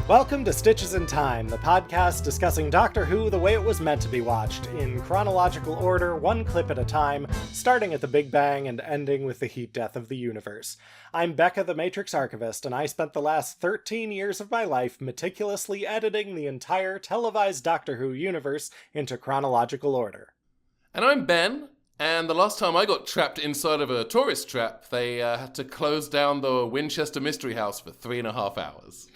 Welcome to Stitches in Time, the podcast discussing Doctor Who the way it was meant to be watched, in chronological order, one clip at a time, starting at the Big Bang and ending with the heat death of the universe. I'm Becca, the Matrix Archivist, and I spent the last 13 years of my life meticulously editing the entire televised Doctor Who universe into chronological order. And I'm Ben, and the last time I got trapped inside of a tourist trap, they had to close down the Winchester Mystery House for 3.5 hours.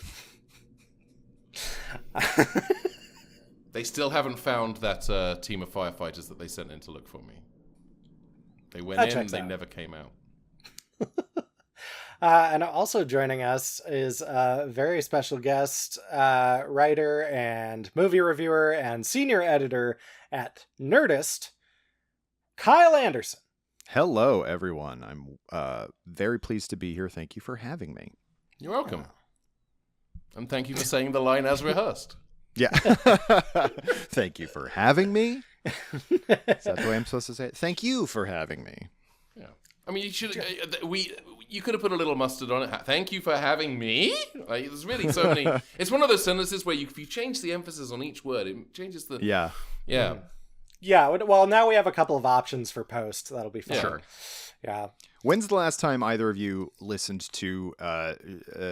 They still haven't found that team of firefighters that they sent in to look for me. They went in, they never came out. And also joining us is a very special guest, writer and movie reviewer and senior editor at Nerdist, Kyle Anderson. Hello, everyone. I'm very pleased to be here. Thank you for having me. You're welcome. And thank you for saying the line as rehearsed. Yeah. Thank you for having me. Is that the way I'm supposed to say it? Thank you for having me. Yeah. I mean, you should. You could have put a little mustard on it. Thank you for having me. Like, there's really so many. It's one of those sentences where if you change the emphasis on each word, it changes the. Yeah. Yeah. Yeah. Well, now we have a couple of options for post. That'll be fun. Yeah. Sure. Yeah. When's the last time either of you listened to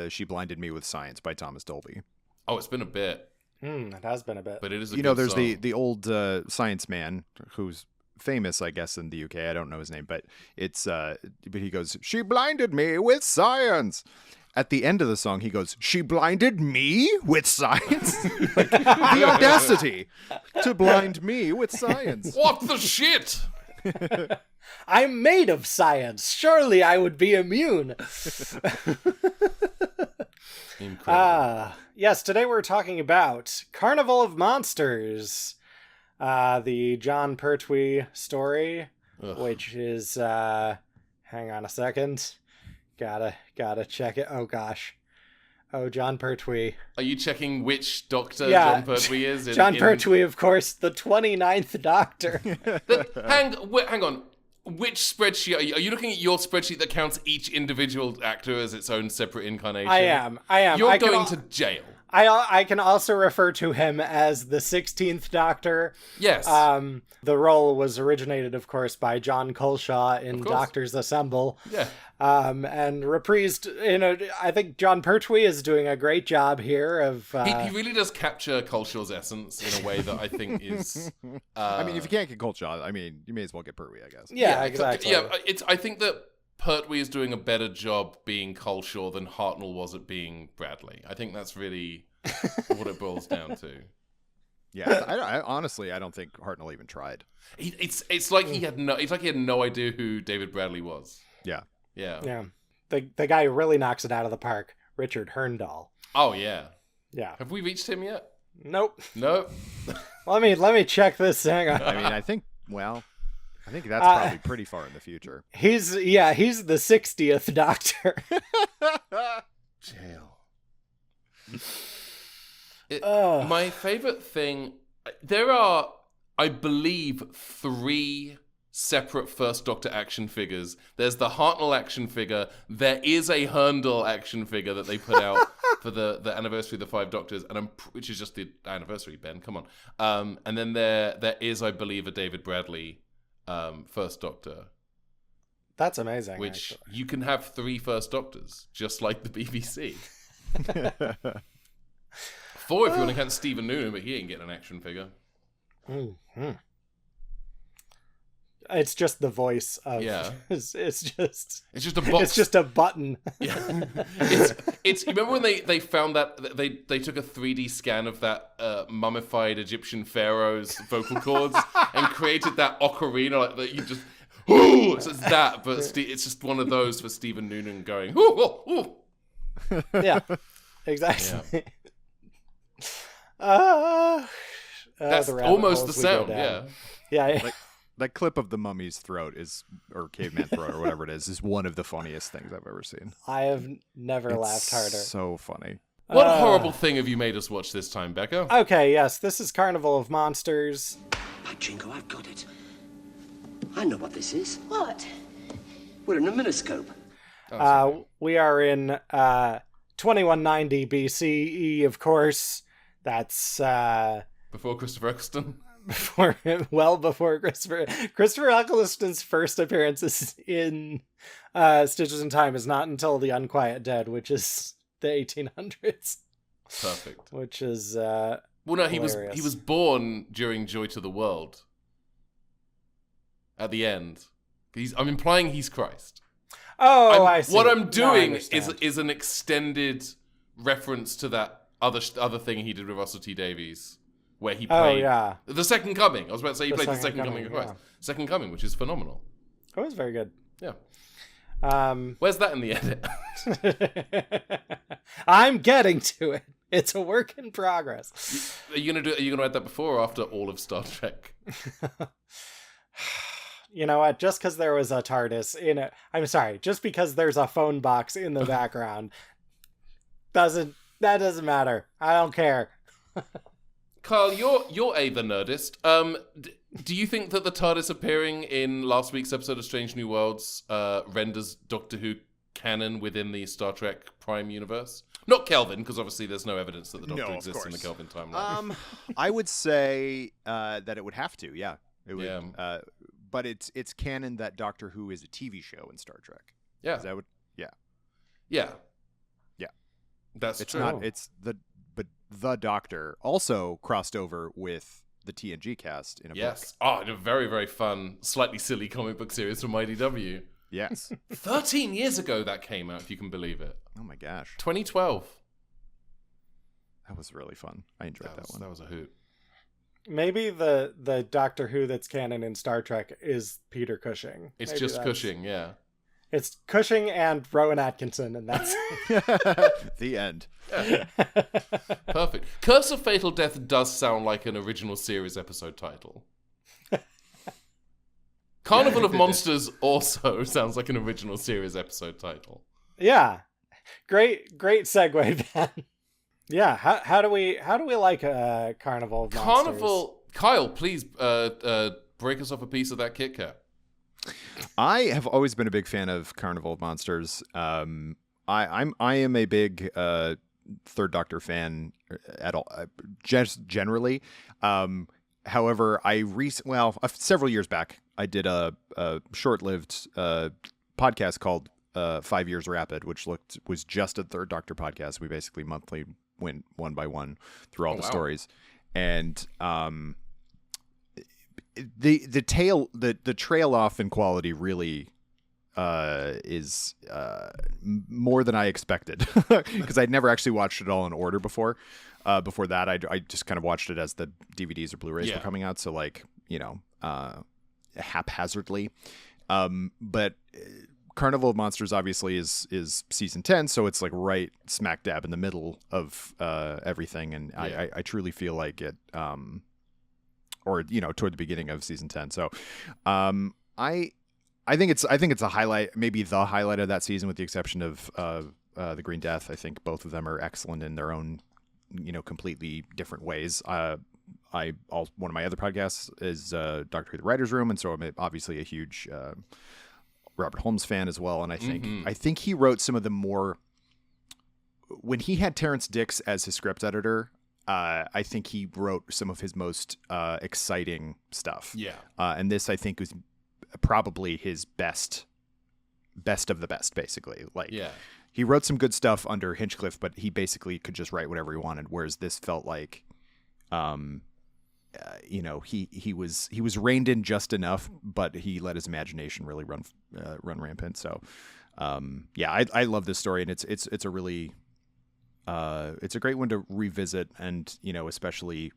She Blinded Me with Science by Thomas Dolby? Oh, it's been a bit. It has been a bit. But it is a there's song. the old science man who's famous, I guess, in the UK. I don't know his name, but it's but he goes, "She blinded me with science." At the end of the song, he goes, "She blinded me with science." Like, the audacity to blind me with science. What the shit? I'm made of science. Surely I would be immune. Incredible. Yes, today we're talking about Carnival of Monsters, the John Pertwee story, which is, hang on a second, gotta check it. Oh gosh. Oh, John Pertwee. Are you checking which Doctor John Pertwee is? John Pertwee, of course, the 29th Doctor. Hang on. Which spreadsheet are you looking at? Your spreadsheet that counts each individual actor as its own separate incarnation? I am. You're going to jail. I can also refer to him as the 16th Doctor. Yes. The role was originated, of course, by John Colshaw in Doctors Assemble. Yeah. And reprised I think John Pertwee is doing a great job here of... He really does capture Colshaw's essence in a way that I think is... I mean, if you can't get Colshaw, I mean, you may as well get Pertwee, I guess. Yeah, exactly. Yeah, I think that Pertwee is doing a better job being Colshaw than Hartnell was at being Bradley. I think that's really what it boils down to. Yeah, I honestly, I don't think Hartnell even tried. It's like he had no idea who David Bradley was. Yeah. Yeah. The guy who really knocks it out of the park, Richard Herndahl. Oh yeah. Yeah. Have we reached him yet? Nope. Let me check this. Hang on. I mean, I think that's probably pretty far in the future. He's the 60th Doctor. Jail. My favorite thing, there are, I believe, 3 separate First Doctor action figures. There's the Hartnell action figure. There is a Herndahl action figure that they put out for the anniversary of the 5 Doctors, and which is just the anniversary, Ben, come on. And then there is, I believe, a David Bradley First Doctor. That's amazing. Which actually. you can have 3 First Doctors, just like the BBC. 4 if you want to count Stephen Noonan, but he ain't getting an action figure. Mm-hmm. It's just the voice of. Yeah. It's just a box. It's just a button. Yeah. It's. You remember when they found that they took a 3D scan of that mummified Egyptian pharaoh's vocal cords and created that ocarina like that you just. Ooh, so it's that, but it's just one of those for Stephen Noonan going. Ooh, ooh, ooh. Yeah. Exactly. Yeah. That's almost the sound. Yeah. Yeah. Like, that clip of the mummy's throat or caveman throat or whatever it is one of the funniest things I've ever seen. I have never laughed harder. So funny. What horrible thing have you made us watch this time, Becca? Okay, yes, this is Carnival of Monsters. By Jingo, I've got it. I know what this is. What? We're in a miniscope. We are in 2190 BCE, of course. That's Before Christopher Eccleston. before Christopher Eccleston's first appearances in Stitches in Time is not until The Unquiet Dead, which is the 1800s. Perfect. Which is well, no, he hilarious. was born during Joy to the World. At the end, I'm implying he's Christ. Oh, I see. What I'm Now I doing understand. is an extended reference to that other thing he did with Russell T Davies, where he played the Second Coming. I was about to say he played the Second Coming of Christ. yeah. Second Coming, which is phenomenal. It was very good. Yeah. Where's that in the edit? I'm getting to it. It's a work in progress. Are you gonna add that before or after all of Star Trek? You know what? Just because there was a TARDIS in it, I'm sorry. Just because there's a phone box in the background doesn't matter. I don't care. Carl, you're the Nerdist. Do you think that the TARDIS appearing in last week's episode of Strange New Worlds renders Doctor Who canon within the Star Trek Prime universe? Not Kelvin, because obviously there's no evidence that the Doctor exists in the Kelvin timeline. I would say that it would have to. Yeah, it would. Yeah. But it's canon that Doctor Who is a TV show in Star Trek. Yeah. Is that what? Yeah. Yeah. Yeah. That's it's true. Not. It's the Doctor also crossed over with the TNG cast in a book. Yes. Oh, in a very, very fun, slightly silly comic book series from IDW. Yes. 13 years ago that came out, if you can believe it. Oh my gosh. 2012. That was really fun. I enjoyed that one. That was a hoot. Maybe the Doctor Who that's canon in Star Trek is Peter Cushing. It's Maybe just Cushing, yeah. It's Cushing and Rowan Atkinson, and that's the end. Yeah. Perfect. Curse of Fatal Death does sound like an original series episode title. Carnival of Monsters also sounds like an original series episode title. Yeah. Great segue, Ben. Yeah, how do we like Carnival of Monsters? Kyle, please break us off a piece of that Kit Kat. I have always been a big fan of Carnival of Monsters. I am a big Third Doctor fan at all, just generally. However, several years back, I did a short-lived podcast called 5 Years Rapid, which was just a Third Doctor podcast. We basically monthly went one by one through all the stories, and the trail off in quality really is more than I expected, because I'd never actually watched it all in order before. Before that, I just kind of watched it as the DVDs or Blu-rays were coming out, so haphazardly. But Carnival of Monsters obviously is season 10, so it's like right smack dab in the middle of everything, and I truly feel like it, or toward the beginning of season 10. So I think it's a highlight, maybe the highlight of that season, with the exception of the Green Death. I think both of them are excellent in their own completely different ways. One of my other podcasts is Doctor Who: The Writers' Room, and so I'm obviously a huge Robert Holmes fan as well. And I think he wrote some of the more, when he had Terrence Dicks as his script editor, I think he wrote some of his most exciting stuff. Yeah. And this, I think, was probably his best of the best, basically. He wrote some good stuff under Hinchcliffe, but he basically could just write whatever he wanted. Whereas this felt like, he was reined in just enough, but he let his imagination really run rampant. So, I love this story, and it's a really, it's a great one to revisit, and especially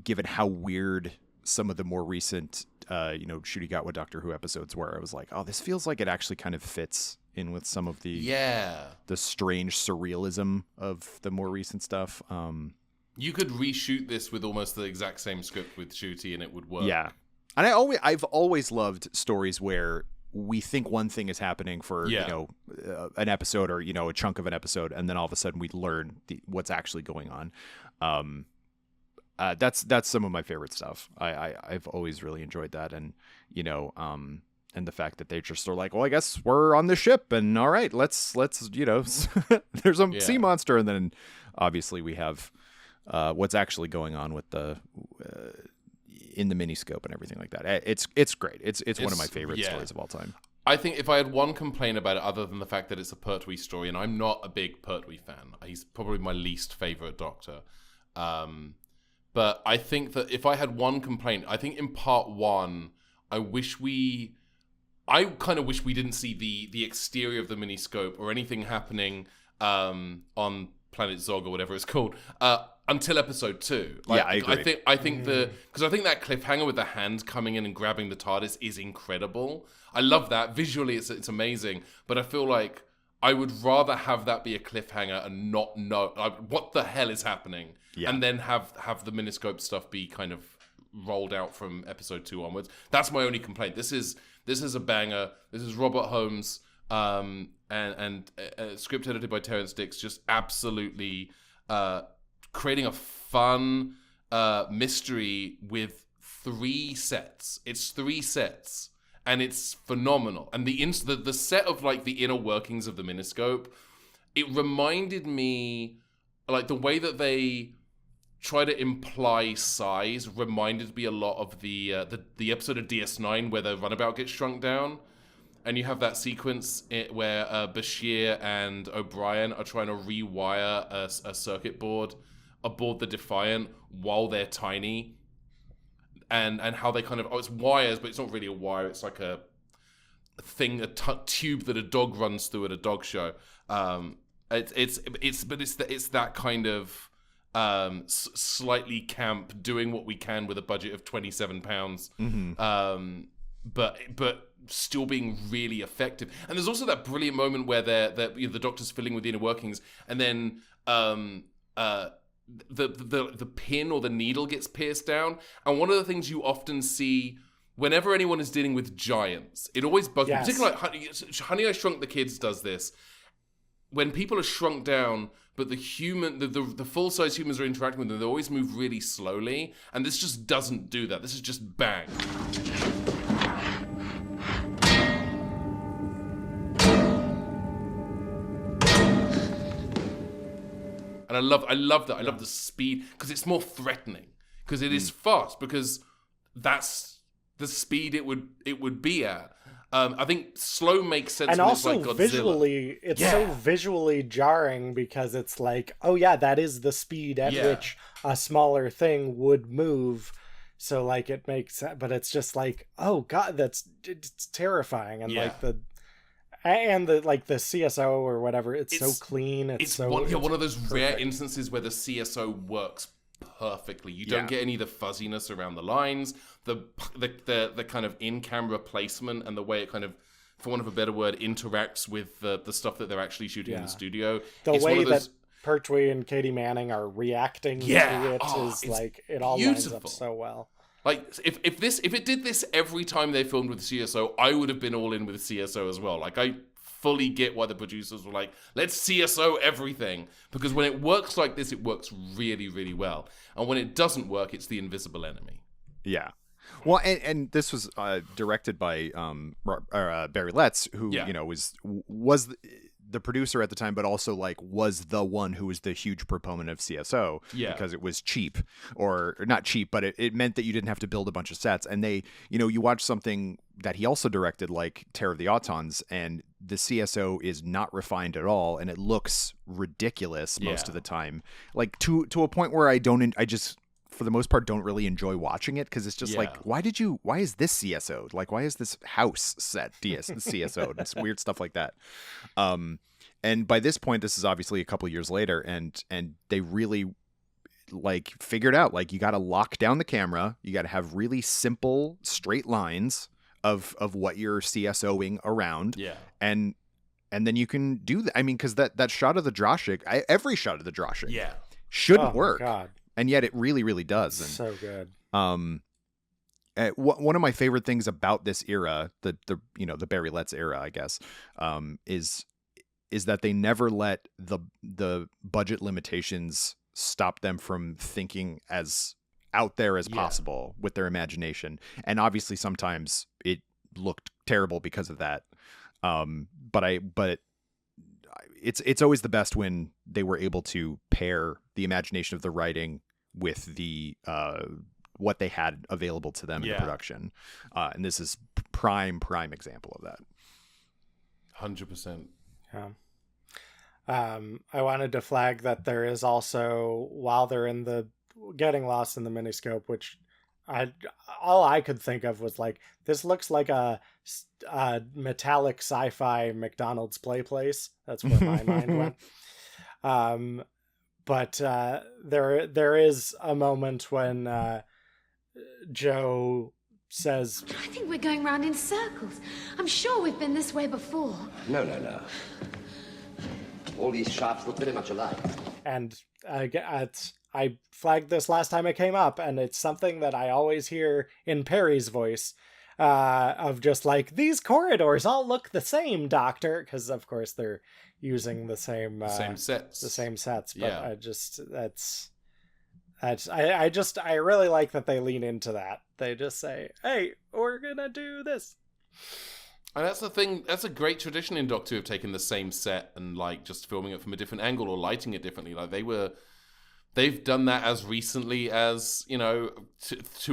given how weird some of the more recent, Shooty Got What Doctor Who episodes were. I was like, oh, this feels like it actually kind of fits in with some of the strange surrealism of the more recent stuff. You could reshoot this with almost the exact same script with Shooty, and it would work. Yeah, and I've always loved stories where we think one thing is happening for an episode, or a chunk of an episode, and then all of a sudden we learn what's actually going on. That's some of my favorite stuff. I've always really enjoyed that, and the fact that they just are like, well, I guess we're on the ship, and all right, let's there's a sea monster, and then obviously we have what's actually going on with the in the miniscope and everything like that. It's great. It's one of my favorite stories of all time. I think if I had one complaint about it, other than the fact that it's a Pertwee story, and I'm not a big Pertwee fan, he's probably my least favorite Doctor. But I think that if I had one complaint, I think in part one, I kind of wish we didn't see the exterior of the miniscope or anything happening on Planet Zog or whatever it's called until episode 2. Like, yeah, I agree. I think because I think that cliffhanger with the hand coming in and grabbing the TARDIS is incredible. I love that visually. It's amazing. But I feel like I would rather have that be a cliffhanger and not know what the hell is happening, and then have the miniscope stuff be kind of rolled out from episode 2 onwards. That's my only complaint. This is a banger. This is Robert Holmes and script edited by Terrence Dicks, just absolutely creating a fun mystery with 3 sets. It's 3 sets, and it's phenomenal. And the set of like the inner workings of the miniscope, it reminded me, like the way that they try to imply size reminded me a lot of the episode of DS9 where the runabout gets shrunk down, and you have that sequence where Bashir and O'Brien are trying to rewire a circuit board aboard the Defiant while they're tiny, and how they kind of it's wires, but it's not really a wire. It's like a thing, a tube that a dog runs through at a dog show. It's that kind of slightly camp, doing what we can with a budget of £27, but still being really effective. And there's also that brilliant moment where the Doctor's filling with the inner workings, and then the pin or the needle gets pierced down. And one of the things you often see whenever anyone is dealing with giants, it always bugs me. Particularly like Honey, I Shrunk the Kids does this. When people are shrunk down, but the full-size humans are interacting with them, they always move really slowly, and this just doesn't do that. This is just bang. And I love that. I love the speed, because it's more threatening, because it is fast, because that's the speed it would be at. I think slow makes sense. And when also it's like Godzilla. visually, it's so visually jarring, because it's like, oh yeah, that is the speed at which a smaller thing would move. So like it makes sense, but it's just like, oh god, it's terrifying. And like the CSO or whatever, it's so clean. It's one of those rare instances where the CSO works perfectly. You don't get any of the fuzziness around the lines, the kind of in-camera placement, and the way it kind of, for want of a better word, interacts with the stuff that they're actually shooting in the studio. The way that Pertwee and Katie Manning are reacting to it is like, it all lines up so well. Like, if it did this every time they filmed with CSO, I would have been all in with CSO as well. Like, I fully get why the producers were like, let's CSO everything. Because when it works like this, it works really, really well. And when it doesn't work, it's the invisible enemy. Yeah. Well, and this was directed by Barry Letts, who was the producer at the time, but also like was the one who was the huge proponent of CSO because it was cheap, or not cheap, but it meant that you didn't have to build a bunch of sets. And they, you watch something that he also directed, like Terror of the Autons, and the CSO is not refined at all, and it looks ridiculous most of the time, like to a point where I just for the most part don't really enjoy watching it, because it's just like, why is this CSO? Like, why is this house set CSO? It's weird stuff like that. And by this point, this is obviously a couple years later, and they really like figured out, like, you got to lock down the camera, you got to have really simple straight lines of what you're CSOing around, and then you can do that. I mean, because that shot of the Droshik, every shot of the Droshik shouldn't work. God. And yet it really, really does. And, so good. One of my favorite things about this era, the Barry Letts era, I guess, is that they never let the budget limitations stop them from thinking as out there as possible with their imagination. And obviously sometimes it looked terrible because of that. But it's always the best when they were able to pair the imagination of the writing with the what they had available to them in the production. And this is prime example of that. 100%. Yeah. I wanted to flag that there is also, while they're in the getting lost in the miniscope, which all I could think of was like, this looks like a metallic sci-fi McDonald's play place. That's where my mind went. But there is a moment when Joe says, I think we're going round in circles. I'm sure we've been this way before. No. All these shafts look very much alike. and I flagged this last time it came up, and it's something that I always hear in Perry's voice, of just like, these corridors all look the same, Doctor, because of course they're using the same sets. But I really like that they lean into that. They just say, hey, we're gonna do this. And that's the thing, that's a great tradition in Doctor Who of taking the same set and like just filming it from a different angle or lighting it differently. Like they've done that as recently as, 2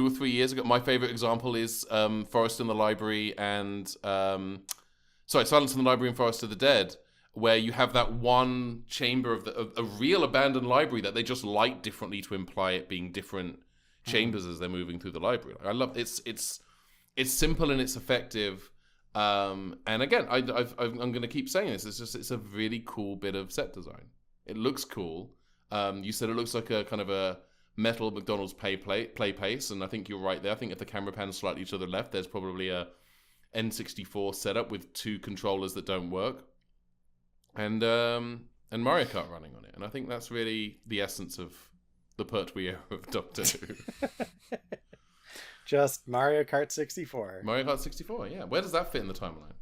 or 3 years ago. My favorite example is Forest in the Library and Silence in the Library and Forest of the Dead, where you have that one chamber of a real abandoned library that they just light differently to imply it being different chambers as they're moving through the library. I love it's simple and it's effective. And again, I'm going to keep saying this. It's a really cool bit of set design. It looks cool. You said it looks like a kind of a metal McDonald's play pace, and I think you're right there. I think if the camera pans slightly to the left, there's probably a N64 setup with 2 controllers that don't work, and Mario Kart running on it. And I think that's really the essence of the Pertwee era of Doctor Who. Just Mario Kart 64. Mario Kart 64, yeah. Where does that fit in the timeline?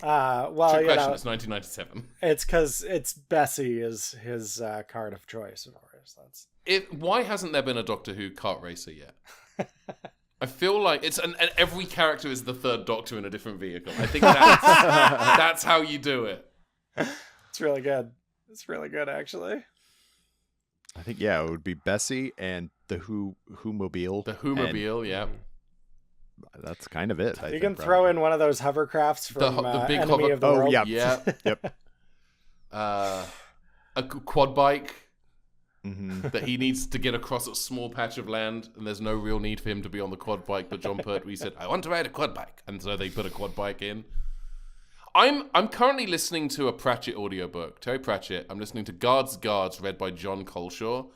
Well, Trick question, it's 1997. It's because it's Bessie is his card of choice, of course. Why hasn't there been a Doctor Who kart racer yet? I feel like it's and every character is the third Doctor in a different vehicle. I think that's how you do it. It's really good. It's really good, actually. I think, it would be Bessie and the Who-mobile. The Who-mobile, yeah. That's kind of it. You can throw in one of those hovercrafts from the big Enemy of the World. Yeah. Yep. A quad bike Mm-hmm. that he needs to get across a small patch of land, and there's no real need for him to be on the quad bike, but John Pertwee said, I want to ride a quad bike. And so they put a quad bike in. I'm currently listening to a Pratchett audiobook. Terry Pratchett. I'm listening to Guards, read by John Coleshaw.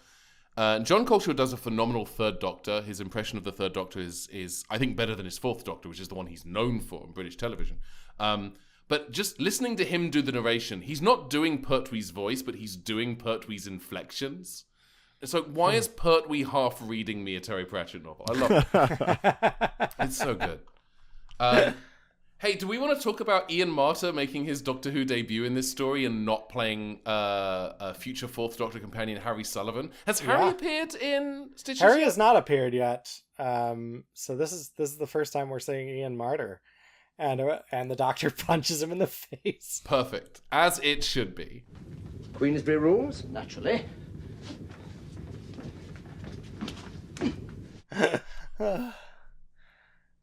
John Coleshaw does a phenomenal Third Doctor. His impression of the Third Doctor is I think, better than his Fourth Doctor, which is the one he's known for in British television. But just listening to him do the narration, he's not doing Pertwee's voice, but he's doing Pertwee's inflections. So why is Pertwee half reading me a Terry Pratchett novel? I love it. It's so good. Hey, do we want to talk about Ian Marter making his Doctor Who debut in this story and not playing a future Fourth Doctor companion, Harry Sullivan? Has Harry appeared in Stitches Harry yet? has not appeared yet. So this is the first time we're seeing Ian Marter. And the Doctor punches him in the face. Perfect. As it should be. Queensberry rules? Naturally.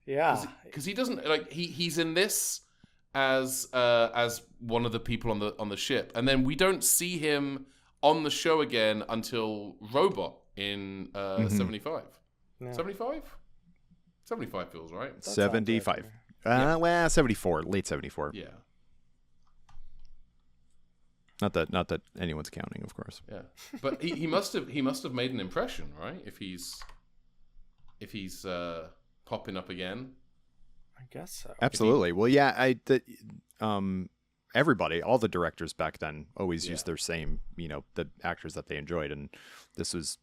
Yeah. Because he doesn't, like, he's in this as one of the people on the ship. And then we don't see him on the show again until Robot in 75. Yeah. 75? 75 feels right. 75. 74, late 74. Yeah. Not that anyone's counting, of course. Yeah. But he must have made an impression, right? If he's popping up again. I guess so. Absolutely. Well, yeah, everybody, all the directors back then always used their same, the actors that they enjoyed, and this was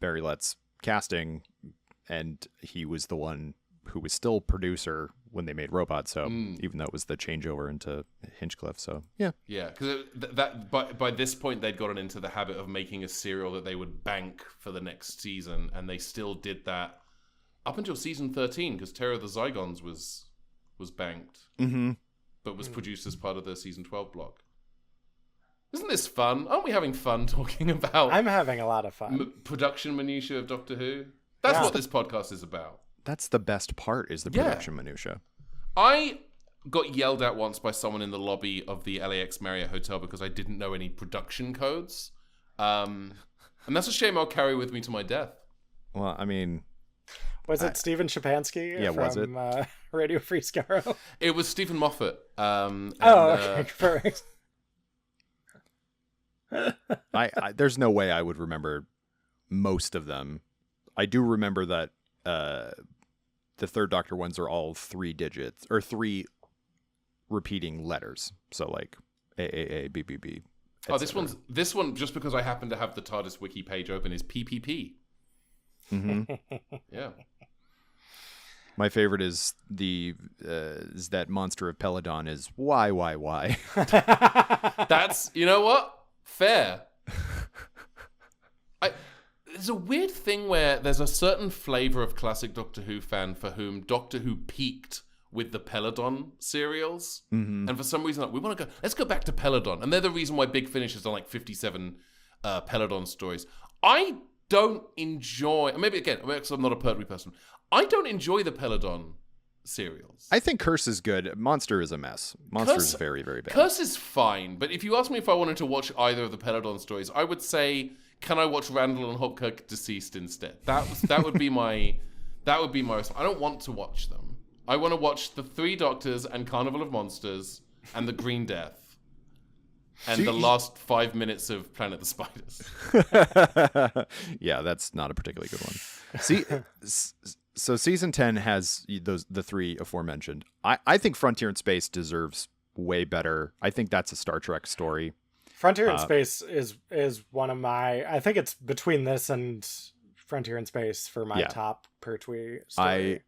Barry Lett's casting, and he was the one who was still producer when they made Robot, so even though it was the changeover into Hinchcliffe, so yeah. Yeah, because by this point they'd gotten into the habit of making a serial that they would bank for the next season, and they still did that up until season 13, because Terror of the Zygons was was banked, Mm-hmm. but was produced as part of the season 12 block. Isn't this fun? Aren't we having fun talking about I'm having a lot of fun. production minutiae of Doctor Who? That's what this podcast is about. That's the best part, is the production minutia. I got yelled at once by someone in the lobby of the LAX Marriott Hotel because I didn't know any production codes. And that's a shame I'll carry with me to my death. Well, I mean... Was it Stephen Shapansky from was it? Radio Free Skaro? It was Stephen Moffat. Okay, perfect. I there's no way I would remember most of them. I do remember that the Third Doctor ones are all 3 digits, or 3 repeating letters. So like AAA, BBB. Oh, this one, just because I happen to have the TARDIS wiki page open, is PPP. Mm-hmm. Yeah. My favorite is is that monster of Peladon is why. That's, you know what? Fair. There's a weird thing where there's a certain flavor of classic Doctor Who fan for whom Doctor Who peaked with the Peladon serials. Mm-hmm. And for some reason, like, let's go back to Peladon. And they're the reason why Big Finish has done like 57 Peladon stories. I don't enjoy, maybe again, because I'm not a Pertwee person, I don't enjoy the Peladon serials. I think Curse is good. Monster is a mess. Monster is very, very bad. Curse is fine, but if you ask me if I wanted to watch either of the Peladon stories, I would say, can I watch Randall and Hopkirk Deceased instead? That would be my response. I don't want to watch them. I want to watch the 3 Doctors and Carnival of Monsters and the Green Death. And the last 5 minutes of Planet the Spiders. Yeah, that's not a particularly good one. See, so season 10 has the 3 aforementioned. I think Frontier in Space deserves way better. I think that's a Star Trek story. Frontier in Space is one of my... I think it's between this and Frontier in Space for my top Pertwee story.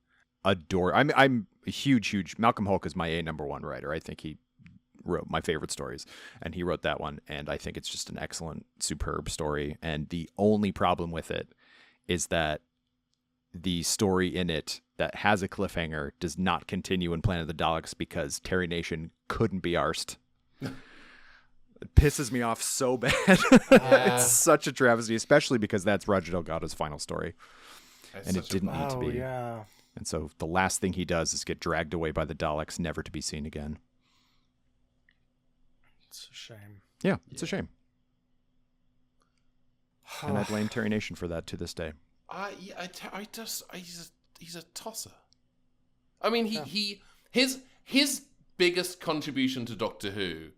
I adore... I'm a huge... Malcolm Hulke is my #1 writer. I think he wrote my favorite stories, and he wrote that one, and I think it's just an excellent, superb story. And the only problem with it is that the story in it that has a cliffhanger does not continue in Planet of the Daleks because Terry Nation couldn't be arsed. It pisses me off so bad. It's such a travesty, especially because that's Roger Delgado's final story. And it didn't need to be. Yeah. And so the last thing he does is get dragged away by the Daleks, never to be seen again. It's a shame. Yeah, it's a shame. And I blame Terry Nation for that to this day. He's a tosser. I mean, his biggest contribution to Doctor Who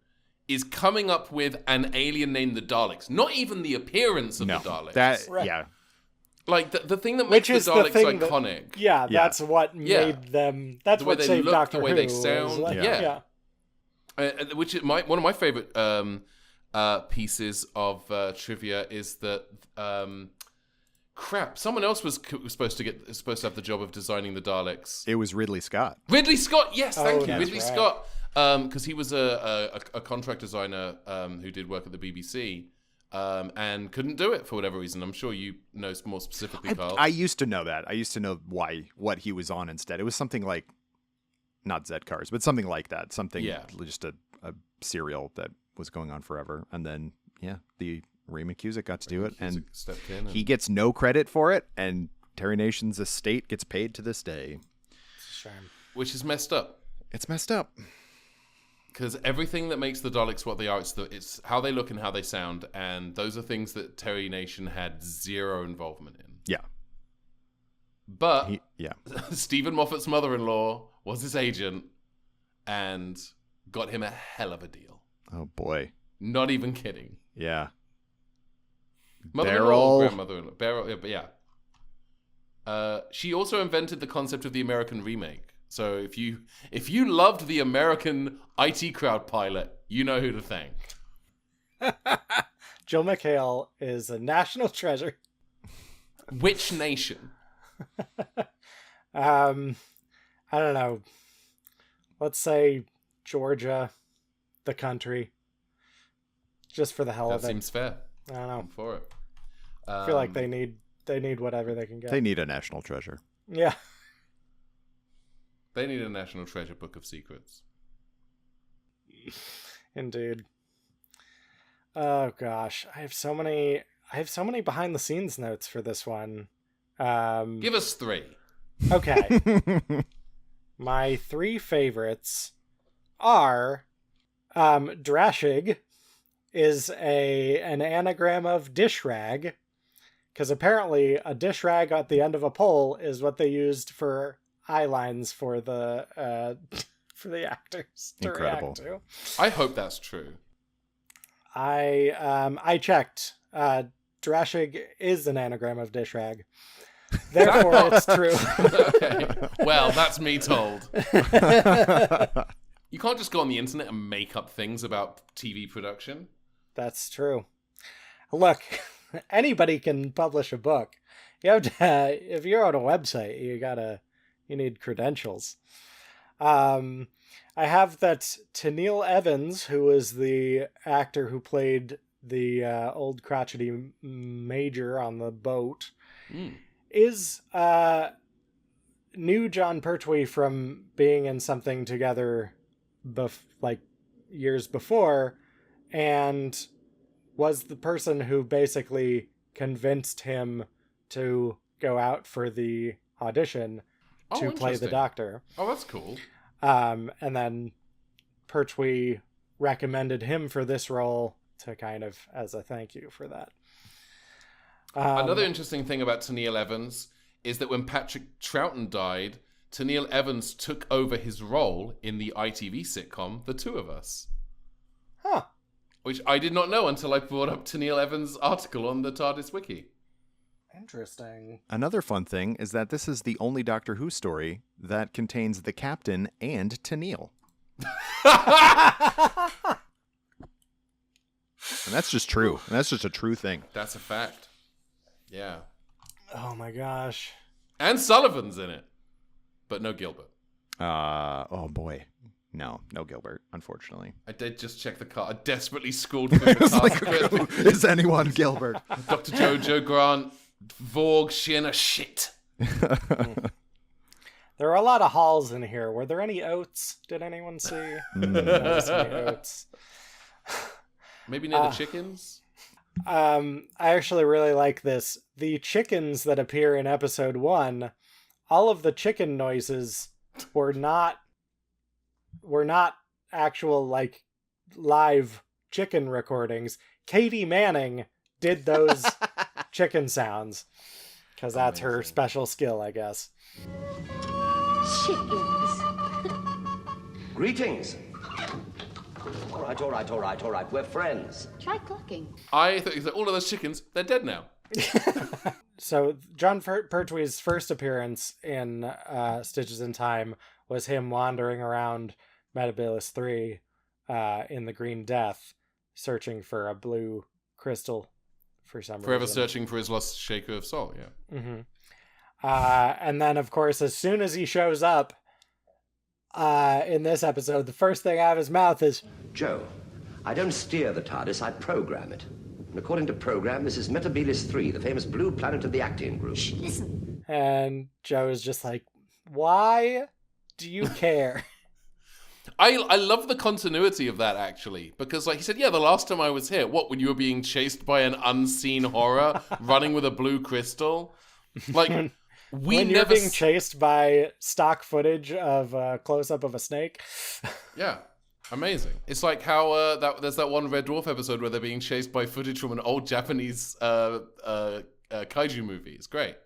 is coming up with an alien named the Daleks. Not even the appearance of the Daleks. Yeah. Like the thing that makes the Daleks iconic. That's what made them. That's what saved Doctor Who. The way they sound. Which is one of my favorite pieces of trivia is that someone else was supposed to have the job of designing the Daleks. It was Ridley Scott. Ridley Scott, yes, thank you, Ridley right. Scott, because he was a contract designer who did work at the BBC. And couldn't do it for whatever reason. I'm sure you know more specifically, Carl. I used to know that. I used to know what he was on instead. It was something like, not Z-Cars, but something like that. Something, just a serial that was going on forever. And then, the Ray McCusick got to do it. And he gets no credit for it. And Terry Nation's estate gets paid to this day. It's a shame. Which is messed up. It's messed up. Because everything that makes the Daleks what they are, it's how they look and how they sound, and those are things that Terry Nation had zero involvement in. Yeah. But Stephen Moffat's mother-in-law was his agent and got him a hell of a deal. Oh, boy. Not even kidding. Yeah. Mother-in-law, grandmother-in-law. Beryl, she also invented the concept of the American remake. So if you loved the American IT Crowd pilot, you know who to thank. Jill McHale is a national treasure. Which nation? I don't know. Let's say Georgia, the country. Just for the hell of it. That seems fair. I don't know. I'm for it. I feel like they need whatever they can get. They need a national treasure. Yeah. They need a National Treasure Book of Secrets. Indeed. Oh gosh, I have so many behind the scenes notes for this one. Give us 3. Okay. My 3 favorites are Drashig is an anagram of dish rag, because apparently a dish rag at the end of a pole is what they used for eye lines for the for the actors to Incredible. react to. I hope that's true. I checked. Drashig is an anagram of dish rag. Therefore, it's true. Okay. Well, that's me told. You can't just go on the internet and make up things about TV production. That's true. Look, anybody can publish a book. You have to, if you're on a website, you need credentials. I have that Tennille Evans, who was the actor who played the old crotchety major on the boat, is knew John Pertwee from being in something together years before, and was the person who basically convinced him to go out for the audition to play the Doctor. Oh, that's cool. And then Pertwee recommended him for this role to kind of as a thank you for that. Another interesting thing about Tennille Evans is that when Patrick Troughton died, Tennille Evans took over his role in the ITV sitcom The Two of Us. Huh. Which I did not know until I brought up Tennille Evans' article on the TARDIS Wiki. Interesting. Another fun thing is that this is the only Doctor Who story that contains the Captain and Tennille. And that's just true. And that's just a true thing. That's a fact. Yeah. Oh my gosh. And Sullivan's in it. But no Gilbert. Oh boy. No Gilbert, unfortunately. I did just check the card. I desperately scrolled through the cast. Is anyone Gilbert? Dr. Joe Grant, Vorg, Shinna, shit. There are a lot of halls in here. Were there any oats? Did anyone see? Notice any oats? Maybe near the chickens? I actually really like this. The chickens that appear in episode 1, all of the chicken noises were not actual like live chicken recordings. Katie Manning did those chicken sounds because that's her special skill, I guess. Chickens. Greetings. All right. We're friends. Try clucking. I think that all of those chickens, they're dead now. So John Pertwee's first appearance in Stitches in Time was him wandering around Metabilis 3 in the Green Death, searching for a blue crystal for some Forever reason. searching for his lost shaker of soul, yeah. Mm-hmm. And then, of course, as soon as he shows up in this episode, the first thing out of his mouth is, Joe, I don't steer the TARDIS, I program it. And according to program, this is Metabilis 3, the famous blue planet of the Actian group. Shh, listen. and Joe is just like, why do you care? I love the continuity of that, actually, because like he said, yeah, the last time I was here, what, when you were being chased by an unseen horror running with a blue crystal? Like, when you're being chased by stock footage of a close-up of a snake. Yeah, amazing. It's like how there's that one Red Dwarf episode where they're being chased by footage from an old Japanese kaiju movie. It's great.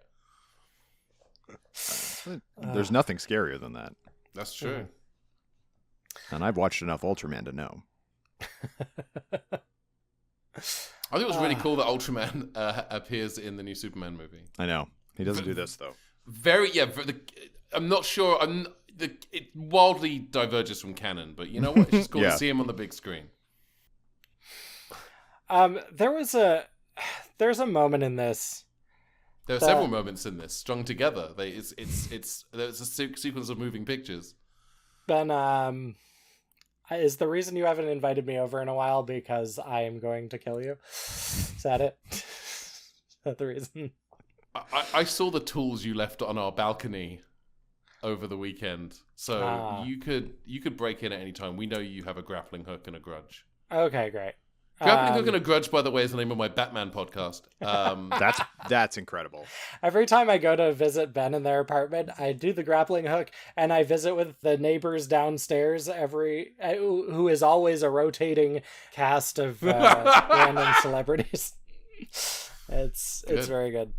There's nothing scarier than that. That's true. And I've watched enough Ultraman to know. I think it was really cool that Ultraman appears in the new Superman movie. I know. He doesn't do this, though. I'm not sure. It wildly diverges from canon, but you know what? It's just cool to see him on the big screen. There's a moment in this. There are several moments in this strung together. There's a sequence of moving pictures. Ben, is the reason you haven't invited me over in a while because I am going to kill you? Is that it? Is that the reason? I saw the tools you left on our balcony over the weekend, so you could break in at any time. We know you have a grappling hook and a grudge. Okay, great. Grappling hook and a grudge, by the way, is the name of my Batman podcast. That's incredible. Every time I go to visit Ben in their apartment, I do the grappling hook, and I visit with the neighbors downstairs. Who is always a rotating cast of random celebrities. It's very good.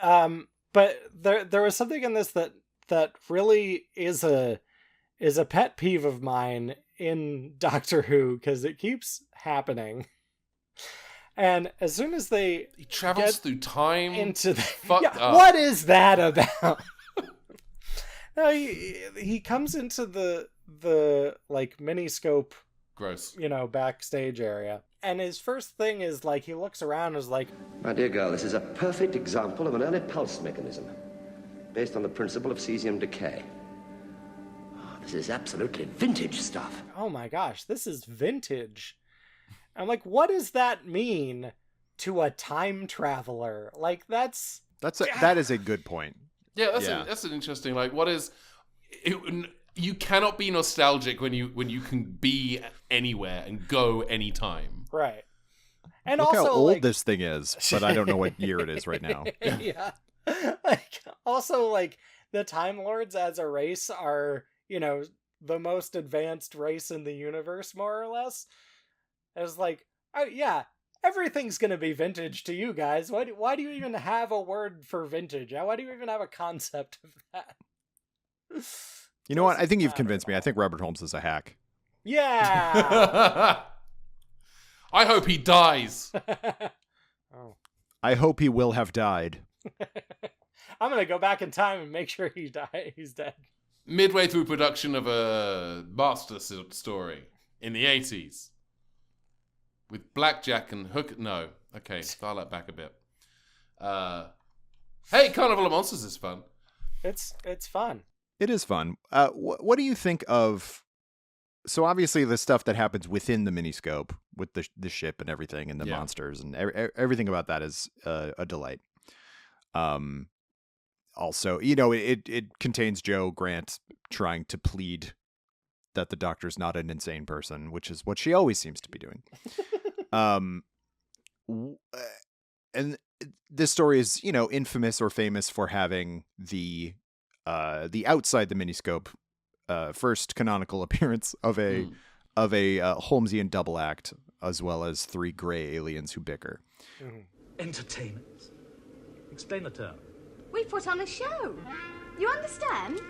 But there was something in this that really is a pet peeve of mine in Doctor Who, because it keeps happening. And as soon as he travels through time into up. What is that about? No, he comes into the like miniscope, gross, backstage area, and his first thing is like he looks around and is like, My dear girl, this is a perfect example of an early pulse mechanism based on the principle of cesium decay. This is absolutely vintage stuff. oh my gosh, this is vintage. I'm like, what does that mean to a time traveler? Like, that is a good point. Yeah, that's an interesting. Like, what is? You cannot be nostalgic when you can be anywhere and go anytime. Right. And Look also, how old this thing is, but I don't know what year it is right now. Yeah. Like, also, like, the Time Lords as a race are, the most advanced race in the universe, more or less. It's like, oh, yeah, everything's going to be vintage to you guys. Why do you even have a word for vintage? Why do you even have a concept of that? You know what? I think you've convinced me. I think Robert Holmes is a hack. Yeah. I hope he dies. Oh. I hope he will have died. I'm going to go back in time and make sure he's dead. Midway through production of a master story in the 80s. With Blackjack and Hook. No. Okay, dial that back a bit. Hey, Carnival of Monsters is fun. It's fun. It is fun. What do you think of... So obviously the stuff that happens within the miniscope with the ship and everything and the monsters and everything about that is a delight. Also, it contains Joe Grant trying to plead that the Doctor's not an insane person, which is what she always seems to be doing. And this story is, infamous or famous for having the outside the miniscope first canonical appearance of a Holmesian double act, as well as 3 gray aliens who bicker. Entertainment. Explain the term. We put on a show. You understand?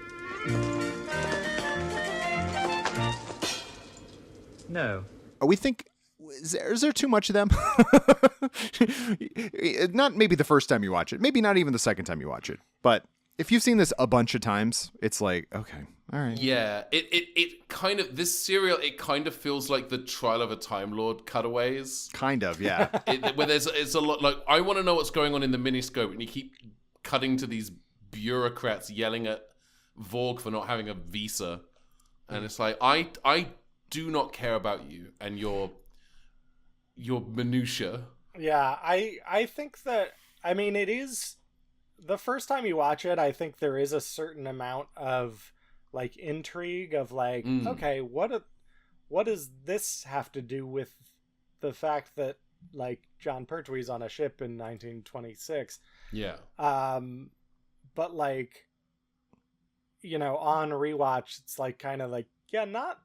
No. We think... Is there too much of them? Not maybe the first time you watch it. Maybe not even the second time you watch it. But if you've seen this a bunch of times, it's like, okay, all right. Yeah, it kind of... This serial, it kind of feels like the Trial of a Time Lord cutaways. Kind of, yeah. Where it's a lot... Like, I want to know what's going on in the miniscope, and you keep cutting to these bureaucrats yelling at Vorg for not having a visa. And it's like, I do not care about you and your minutia. Yeah, I think that, it is, the first time you watch it, I think there is a certain amount of, like, intrigue of, like, okay, what does this have to do with the fact that, like, John Pertwee's on a ship in 1926? Yeah. But, like, on rewatch, it's, like, kind of like, yeah, not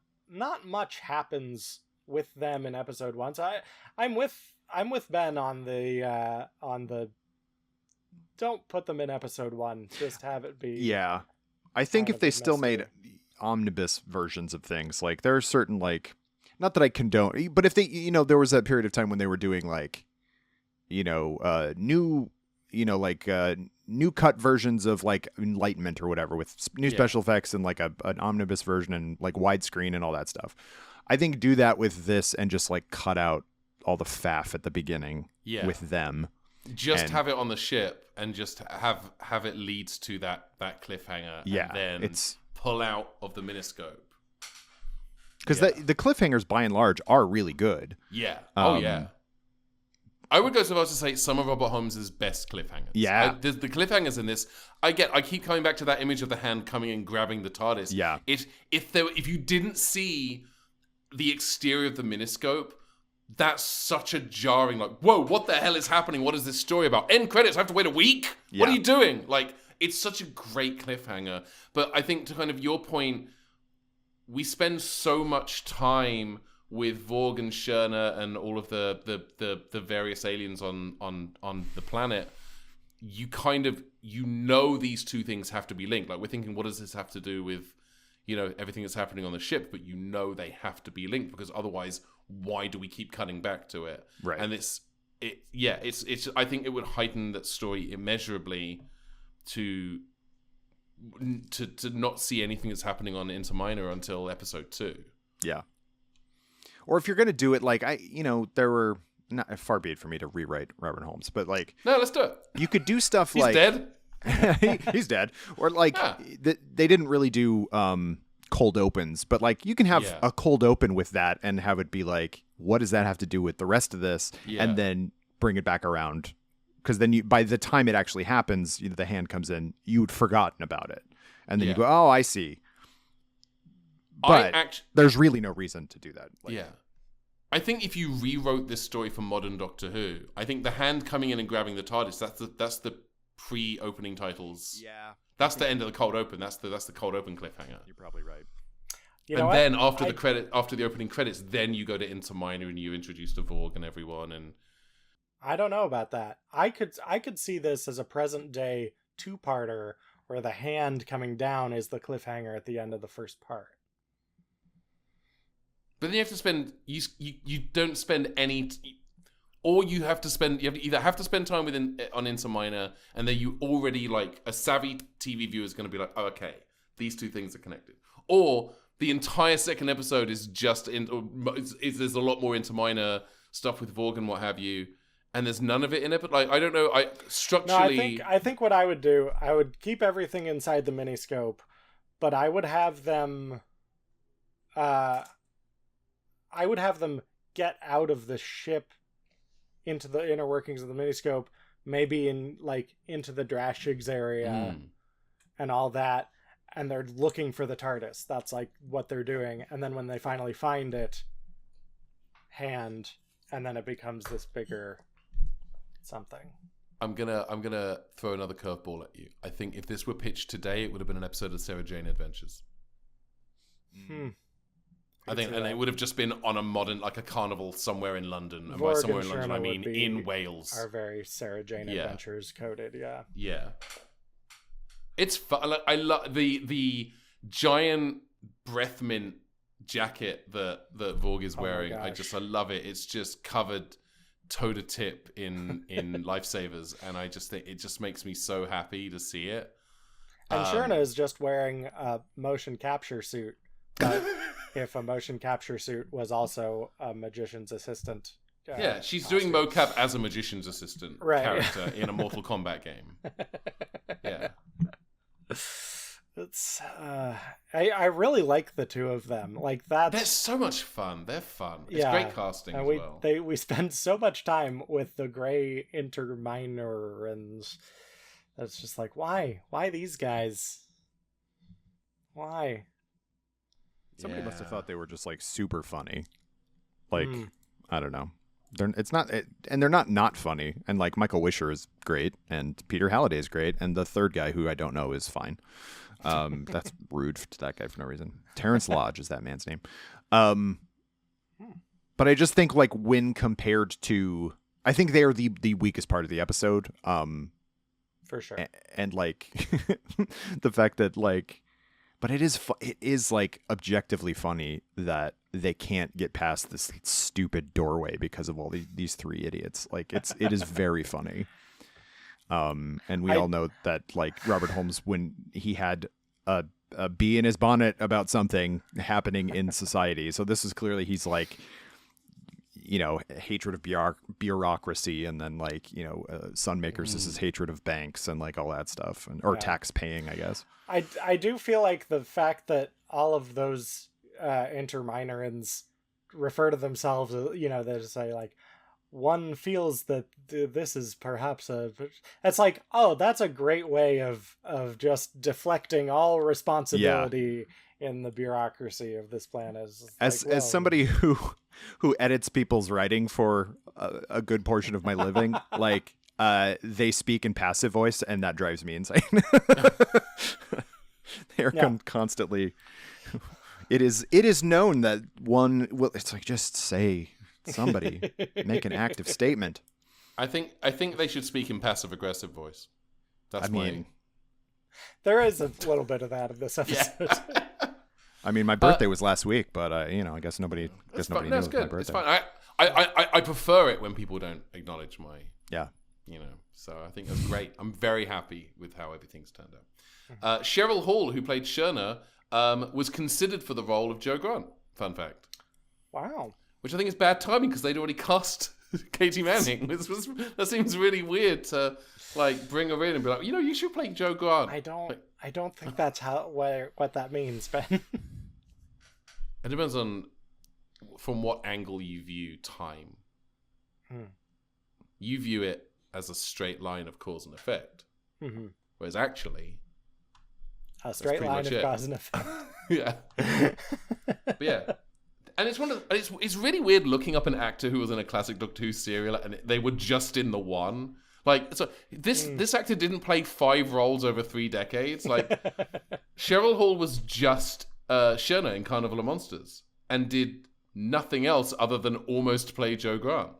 much happens with them in episode 1. So I'm with Ben on the don't put them in episode 1, just have it be. Yeah. I think if they still made omnibus versions of things, like there are certain, like, not that I condone, but if they, there was that period of time when they were doing, like, new cut versions of, like, Enlightenment or whatever with new special effects and, like, an omnibus version and, like, widescreen and all that stuff. I think do that with this and just, like, cut out all the faff at the beginning with them. Just have it on the ship and just have it leads to that cliffhanger. Yeah, and then pull out of the miniscope. Because the cliffhangers, by and large, are really good. Yeah. Yeah. I would go so far as to say some of Robert Holmes' best cliffhangers. Yeah. The cliffhangers in this, I keep coming back to that image of the hand coming and grabbing the TARDIS. Yeah. If you didn't see the exterior of the miniscope, that's such a jarring, like, whoa, what the hell is happening? What is this story about? End credits, I have to wait a week? Yeah. What are you doing? Like, it's such a great cliffhanger. But I think to kind of your point, we spend so much time with Vorg and Sherna and all of the various aliens on the planet. You kind of, these two things have to be linked. Like, we're thinking, what does this have to do with, everything that's happening on the ship? But they have to be linked, because otherwise, why do we keep cutting back to it? Right. And it's I think it would heighten that story immeasurably to not see anything that's happening on Inter Minor until episode 2. Yeah. Or if you're going to do it, like, there were, not far be it for me to rewrite Robert Holmes, but like, no, let's do it. You could do stuff He's like dead. He's dead. Or like, they didn't really do cold opens, but like, you can have a cold open with that and have it be like, what does that have to do with the rest of this? Yeah. And then bring it back around. Because then by the time it actually happens, the hand comes in, you'd forgotten about it. And then you go, oh, I see. But there's really no reason to do that. Like, yeah. I think if you rewrote this story for modern Doctor Who, I think the hand coming in and grabbing the TARDIS, that's the pre-opening titles. Yeah. That's the end of the cold open. That's the cold open cliffhanger. You're probably right. Then after the opening credits, then you go to Inter Minor and you introduce the Vorg and everyone. And I don't know about that. I could see this as a present day 2-parter where the hand coming down is the cliffhanger at the end of the first part. But then you have to spend you don't spend any, or you either have to spend time on Inter Minor, and then you already, like, a savvy TV viewer is going to be like, oh, okay, these two things are connected, or the entire second episode is just there's a lot more Inter Minor stuff with Vorg and what have you, and there's none of it in it. But like, I don't know, structurally, I think what I would do, I would keep everything inside the miniscope, but I would have them get out of the ship into the inner workings of the miniscope, maybe into the Drashigs area and all that, and they're looking for the TARDIS. That's like what they're doing. And then when they finally find it, hand, and then it becomes this bigger something. I'm gonna throw another curveball at you. I think if this were pitched today, it would have been an episode of Sarah Jane Adventures. I think, and it would have just been on a modern, like a carnival somewhere in London. And by somewhere in London, I mean in Wales. Are very Sarah Jane Adventures coded, yeah. Yeah. It's fun. Like, I love the giant breath mint jacket that Vorg is wearing. I love it. It's just covered toe to tip in lifesavers, and I just think it just makes me so happy to see it. And Sherna is just wearing a motion capture suit. But if a motion capture suit was also a magician's assistant. She's doing mocap as a magician's assistant character in a Mortal Kombat game. Yeah. It's I really like the two of them. Like, that's, they're so much fun. They're fun. It's great casting and as well. We spend so much time with the gray Inter Minor, and it's just like, why these guys? Why? Somebody must have thought they were just like super funny. Like, I don't know. They're not funny. And like, Michael Wisher is great, and Peter Halliday is great, and the third guy, who I don't know, is fine. That's rude to that guy for no reason. Terrence Lodge is that man's name. But I just think, like, when compared to, I think they are the weakest part of the episode. For sure. And like the fact that, like, but it is like objectively funny that they can't get past this stupid doorway because of all these three idiots. Like, it is very funny. And we all know that, like, Robert Holmes, when he had a bee in his bonnet about something happening in society. So this is clearly, he's like, you know, hatred of bureaucracy, and then, like, you know, Sunmakers, this is hatred of banks and like all that stuff, or tax paying, I guess. I do feel like the fact that all of those Interminorans refer to themselves, you know, they say like, one feels that this is perhaps it's like, oh, that's a great way of just deflecting all responsibility in the bureaucracy of this planet. As somebody who edits people's writing for a good portion of my living, like they speak in passive voice, and that drives me insane. They're constantly. It is known that one will. It's like, just say somebody, make an active statement. I think they should speak in passive aggressive voice. That's there is a little bit of that in this episode. Yeah. I mean, my birthday was last week, but I guess nobody knew it was my birthday. It's fine. I prefer it when people don't acknowledge my. Yeah. So I think that's great. I'm very happy with how everything's turned out. Cheryl Hall, who played Sherna, was considered for the role of Jo Grant. Fun fact. Wow. Which I think is bad timing because they'd already cast Katie Manning. That seems really weird to bring her in and be like, you should play Jo Grant. I don't think that's what that means, Ben. It depends on from what angle you view time. You view it as a straight line of cause and effect, whereas actually a straight line of cause and effect. Yeah. But yeah. And it's really weird looking up an actor who was in a classic Doctor Who serial and they were just in the one. This actor didn't play 5 roles over 3 decades. Cheryl Hall was just Sherna in Carnival of Monsters and did nothing else other than almost play Jo Grant.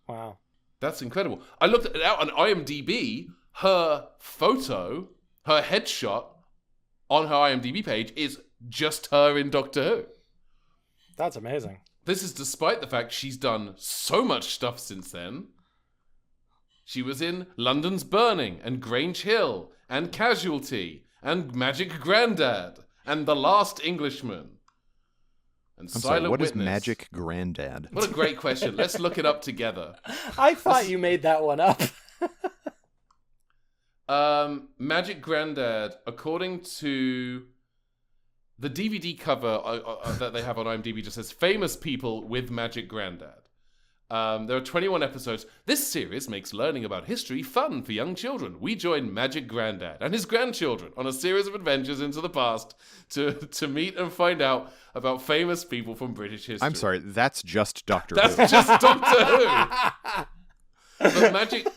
Wow. That's incredible. I looked it out on IMDb. Her photo, her headshot on her IMDb page is just her in Doctor Who. That's amazing. This is despite the fact she's done so much stuff since then. She was in London's Burning and Grange Hill and Casualty and Magic Granddad and The Last Englishman and Silent what Witness. What is Magic Granddad? What a great question. Let's look it up together. I thought you made that one up. Magic Granddad, according to the DVD cover that they have on IMDb, just says famous people with Magic Granddad. There are 21 episodes. This series makes learning about history fun for young children. We join Magic Granddad and his grandchildren on a series of adventures into the past to meet and find out about famous people from British history. I'm sorry, that's just Doctor Who. That's just Doctor Who. But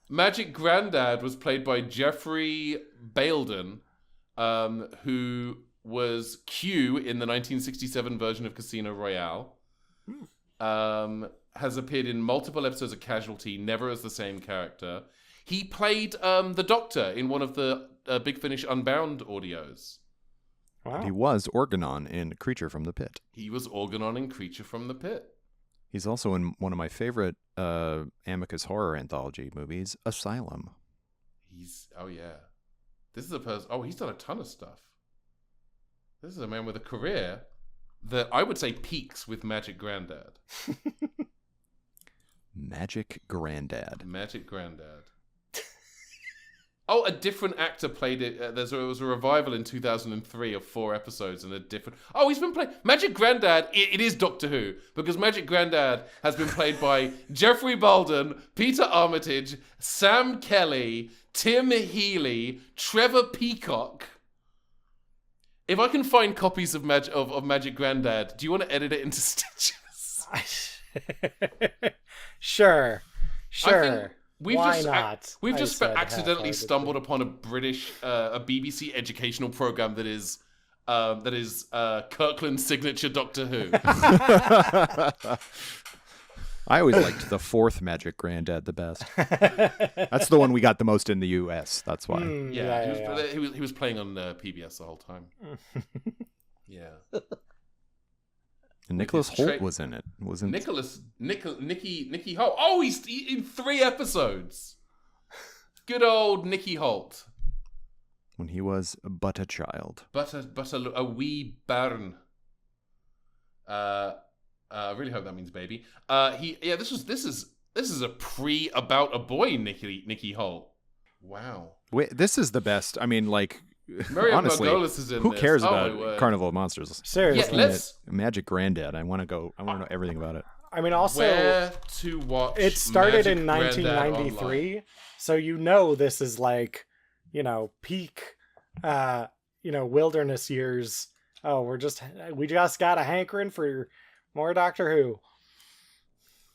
Magic Granddad was played by Jeffrey Bayldon, who was Q in the 1967 version of Casino Royale. Has appeared in multiple episodes of Casualty, never as the same character. He played the Doctor in one of the Big Finish Unbound audios. Wow. He was Organon in Creature from the Pit. He was Organon in Creature from the Pit. He's also in one of my favorite Amicus horror anthology movies, Asylum. Oh yeah. This is a person, he's done a ton of stuff. This is a man with a career that I would say peaks with Magic Granddad. Magic Granddad. Magic Granddad. A different actor played it. There was a revival in 2003 of 4 episodes and a different... he's been played... Magic Granddad, it is Doctor Who, because Magic Granddad has been played by Jeffrey Bolden, Peter Armitage, Sam Kelly, Tim Healy, Trevor Peacock. If I can find copies of Magic Granddad, do you want to edit it into stitches? Sure. Why not? We've just accidentally stumbled upon a British, a BBC educational program that is Kirkland's signature Doctor Who. I always liked the 4th Magic Granddad the best. That's the one we got the most in the US. That's why. He was playing on PBS the whole time. Yeah. And Nicholas Hoult was in it. Nicky Holt. He's in 3 episodes. Good old Nicky Holt. When he was but a child. But a wee bairn. I really hope that means baby. This is a pre about a boy Nicky Holt. Wow. Wait, this is the best. I mean, Miriam honestly, Margolis is in who this. cares about Carnival of Monsters? Seriously. Let's Magic Granddad. I want to know everything about it. I mean, also, where to watch. it started Magic in Granddad 1993, online. so this is like, peak, wilderness years. Oh, we just got a hankering for more Doctor Who.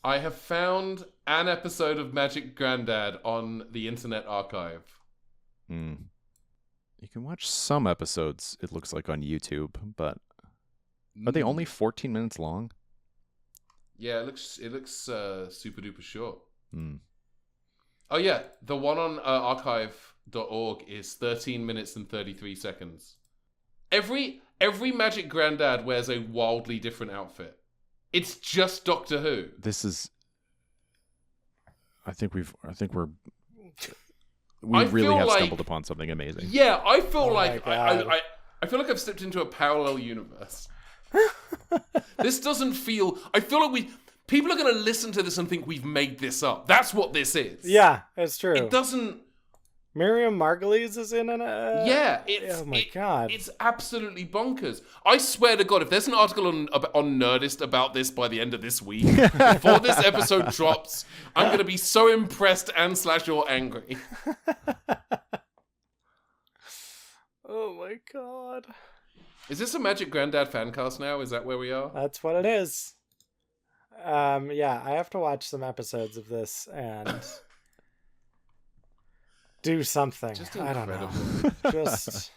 I have found an episode of Magic Granddad on the Internet Archive. You can watch some episodes, it looks like, on YouTube, but are they only 14 minutes long? Yeah, it looks super duper short. Oh yeah, the one on archive.org is 13 minutes and 33 seconds. Every Magic Granddad wears a wildly different outfit. It's just Doctor Who. This is. I think we I really feel have like- stumbled upon something amazing. Yeah, I feel Oh like my God. I feel like I've stepped into a parallel universe. This doesn't feel. I feel like people are going to listen to this and think we've made this up. That's what this is. Yeah, it's true. It doesn't. Miriam Margolyes is in it. Yeah, oh my God. It's absolutely bonkers. I swear to God, if there's an article on Nerdist about this by the end of this week, before this episode drops, I'm going to be so impressed and / or angry. Oh my God. Is this a Magic Granddad fan cast now? Is that where we are? That's what it is. Yeah, I have to watch some episodes of this and do something. Just I don't know. incredible. Just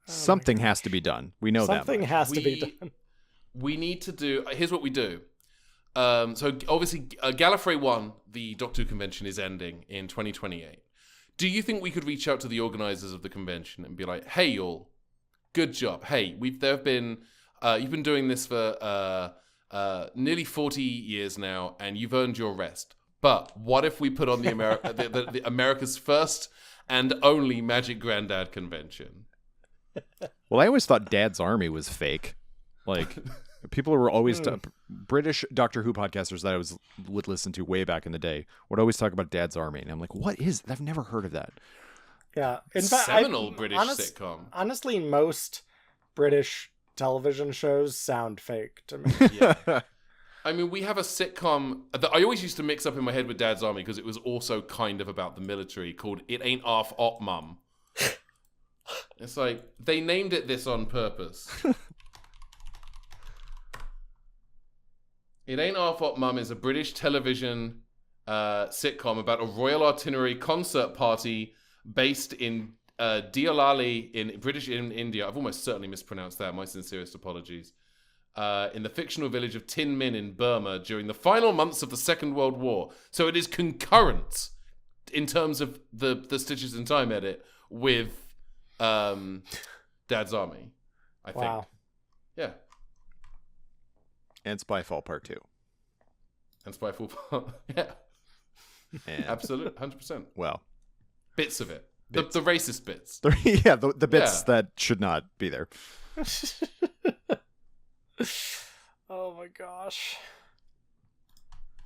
Something has to be done. We know something that. has to be done. We need to do. Here's what we do. So obviously, Gallifrey 1, the Doctor Who convention, is ending in 2028. Do you think we could reach out to the organizers of the convention and be like, "Hey, y'all, good job. Hey, you've been doing this for nearly 40 years now, and you've earned your rest. But what if we put on the America's first and only Magic Granddad convention?" Well, I always thought Dad's Army was fake. Like, people were always British Doctor Who podcasters that I would listen to way back in the day would always talk about Dad's Army, and I'm like, what is? I've never heard of that. Yeah, in fact, Seminal British sitcom. Honestly, most British television shows sound fake to me. Yeah. I mean, we have a sitcom that I always used to mix up in my head with Dad's Army because it was also kind of about the military, called It Ain't Arf Op Mum. It's like, they named it this on purpose. It Ain't Arf Op Mum is a British television sitcom about a Royal Artillery concert party based in Deolali in India. I've almost certainly mispronounced that. My sincerest apologies. In the fictional village of Tin Min in Burma during the final months of the Second World War. So it is concurrent in terms of the Stitches in Time edit with Dad's Army, I think. Wow. Yeah. And Spyfall Part 2. And Spyfall Part. Yeah. And, Absolutely. 100%. well, Bits of it. Bits. The racist bits. yeah, the bits Yeah. that should not be there. Oh my gosh.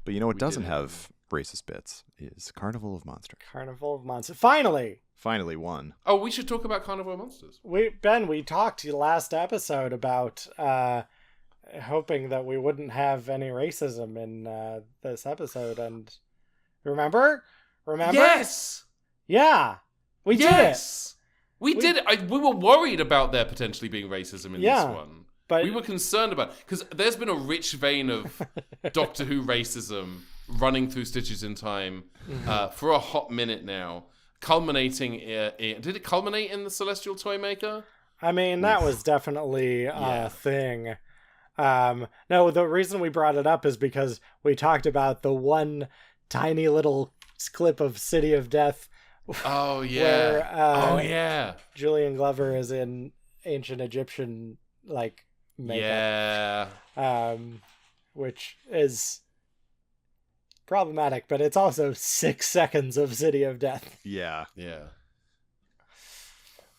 But you know what We doesn't did it. have racist bits is Carnival of Monsters. Carnival of Monsters. Finally! Finally one. Oh, we should talk about Carnival of Monsters. We talked last episode about hoping that we wouldn't have any racism in this episode, and remember? Yes! Yeah! We did it! Yes! We did it. We were worried about there potentially being racism in Yeah, this one. but- we were concerned about because there's been a rich vein of Doctor Who racism running through Stitches in Time for a hot minute now, culminating in... Did it culminate in the Celestial Toymaker? I mean, that was definitely a thing. No, the reason we brought it up is because we talked about the one tiny little clip of City of Death Oh, yeah. where oh, yeah. Julian Glover is in ancient Egyptian, like, makeup. Yeah. Which is problematic, but it's also 6 seconds of City of Death. Yeah. Yeah.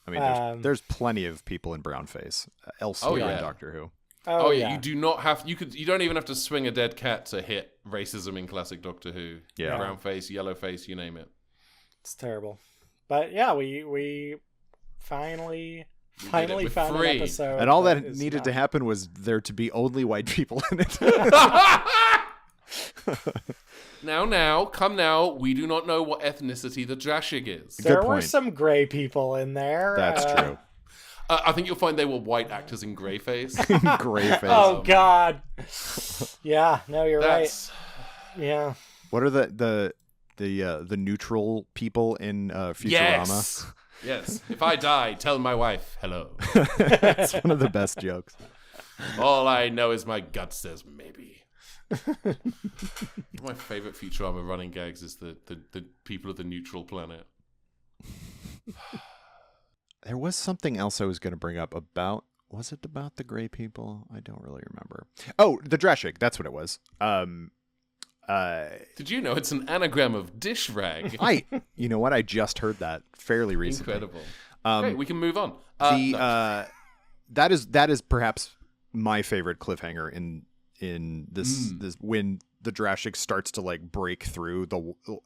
I mean, there's plenty of people in brownface elsewhere yeah. in Doctor Who. Oh, yeah. You do not have... You don't even have to swing a dead cat to hit racism in classic Doctor Who. Yeah. Brown face, yellow face, you name it. It's terrible. But yeah, we finally Finally We're found free. an episode. And all that is needed not- to happen was there to be only white people in it. Now, come now. We do not know what ethnicity the Drashig is. Good There were point. some gray people in there. That's true. I think you'll find they were white actors in greyface. Gray face. Oh God. Yeah. No, you're That's right. Yeah. What are the neutral people in Futurama? Yes. If I die, tell my wife hello. It's one of the best jokes. All I know is my gut says maybe. One of my favorite Futurama running gags is the people of the neutral planet. There was something else I was going to bring up about. Was it about the gray people? I don't really remember. Oh, the Drashig. That's what it was. Did you know it's an anagram of dish rag? You know what? I just heard that fairly recently. Incredible. Great, we can move on. That is perhaps my favorite cliffhanger in this when the Drashig starts to like break through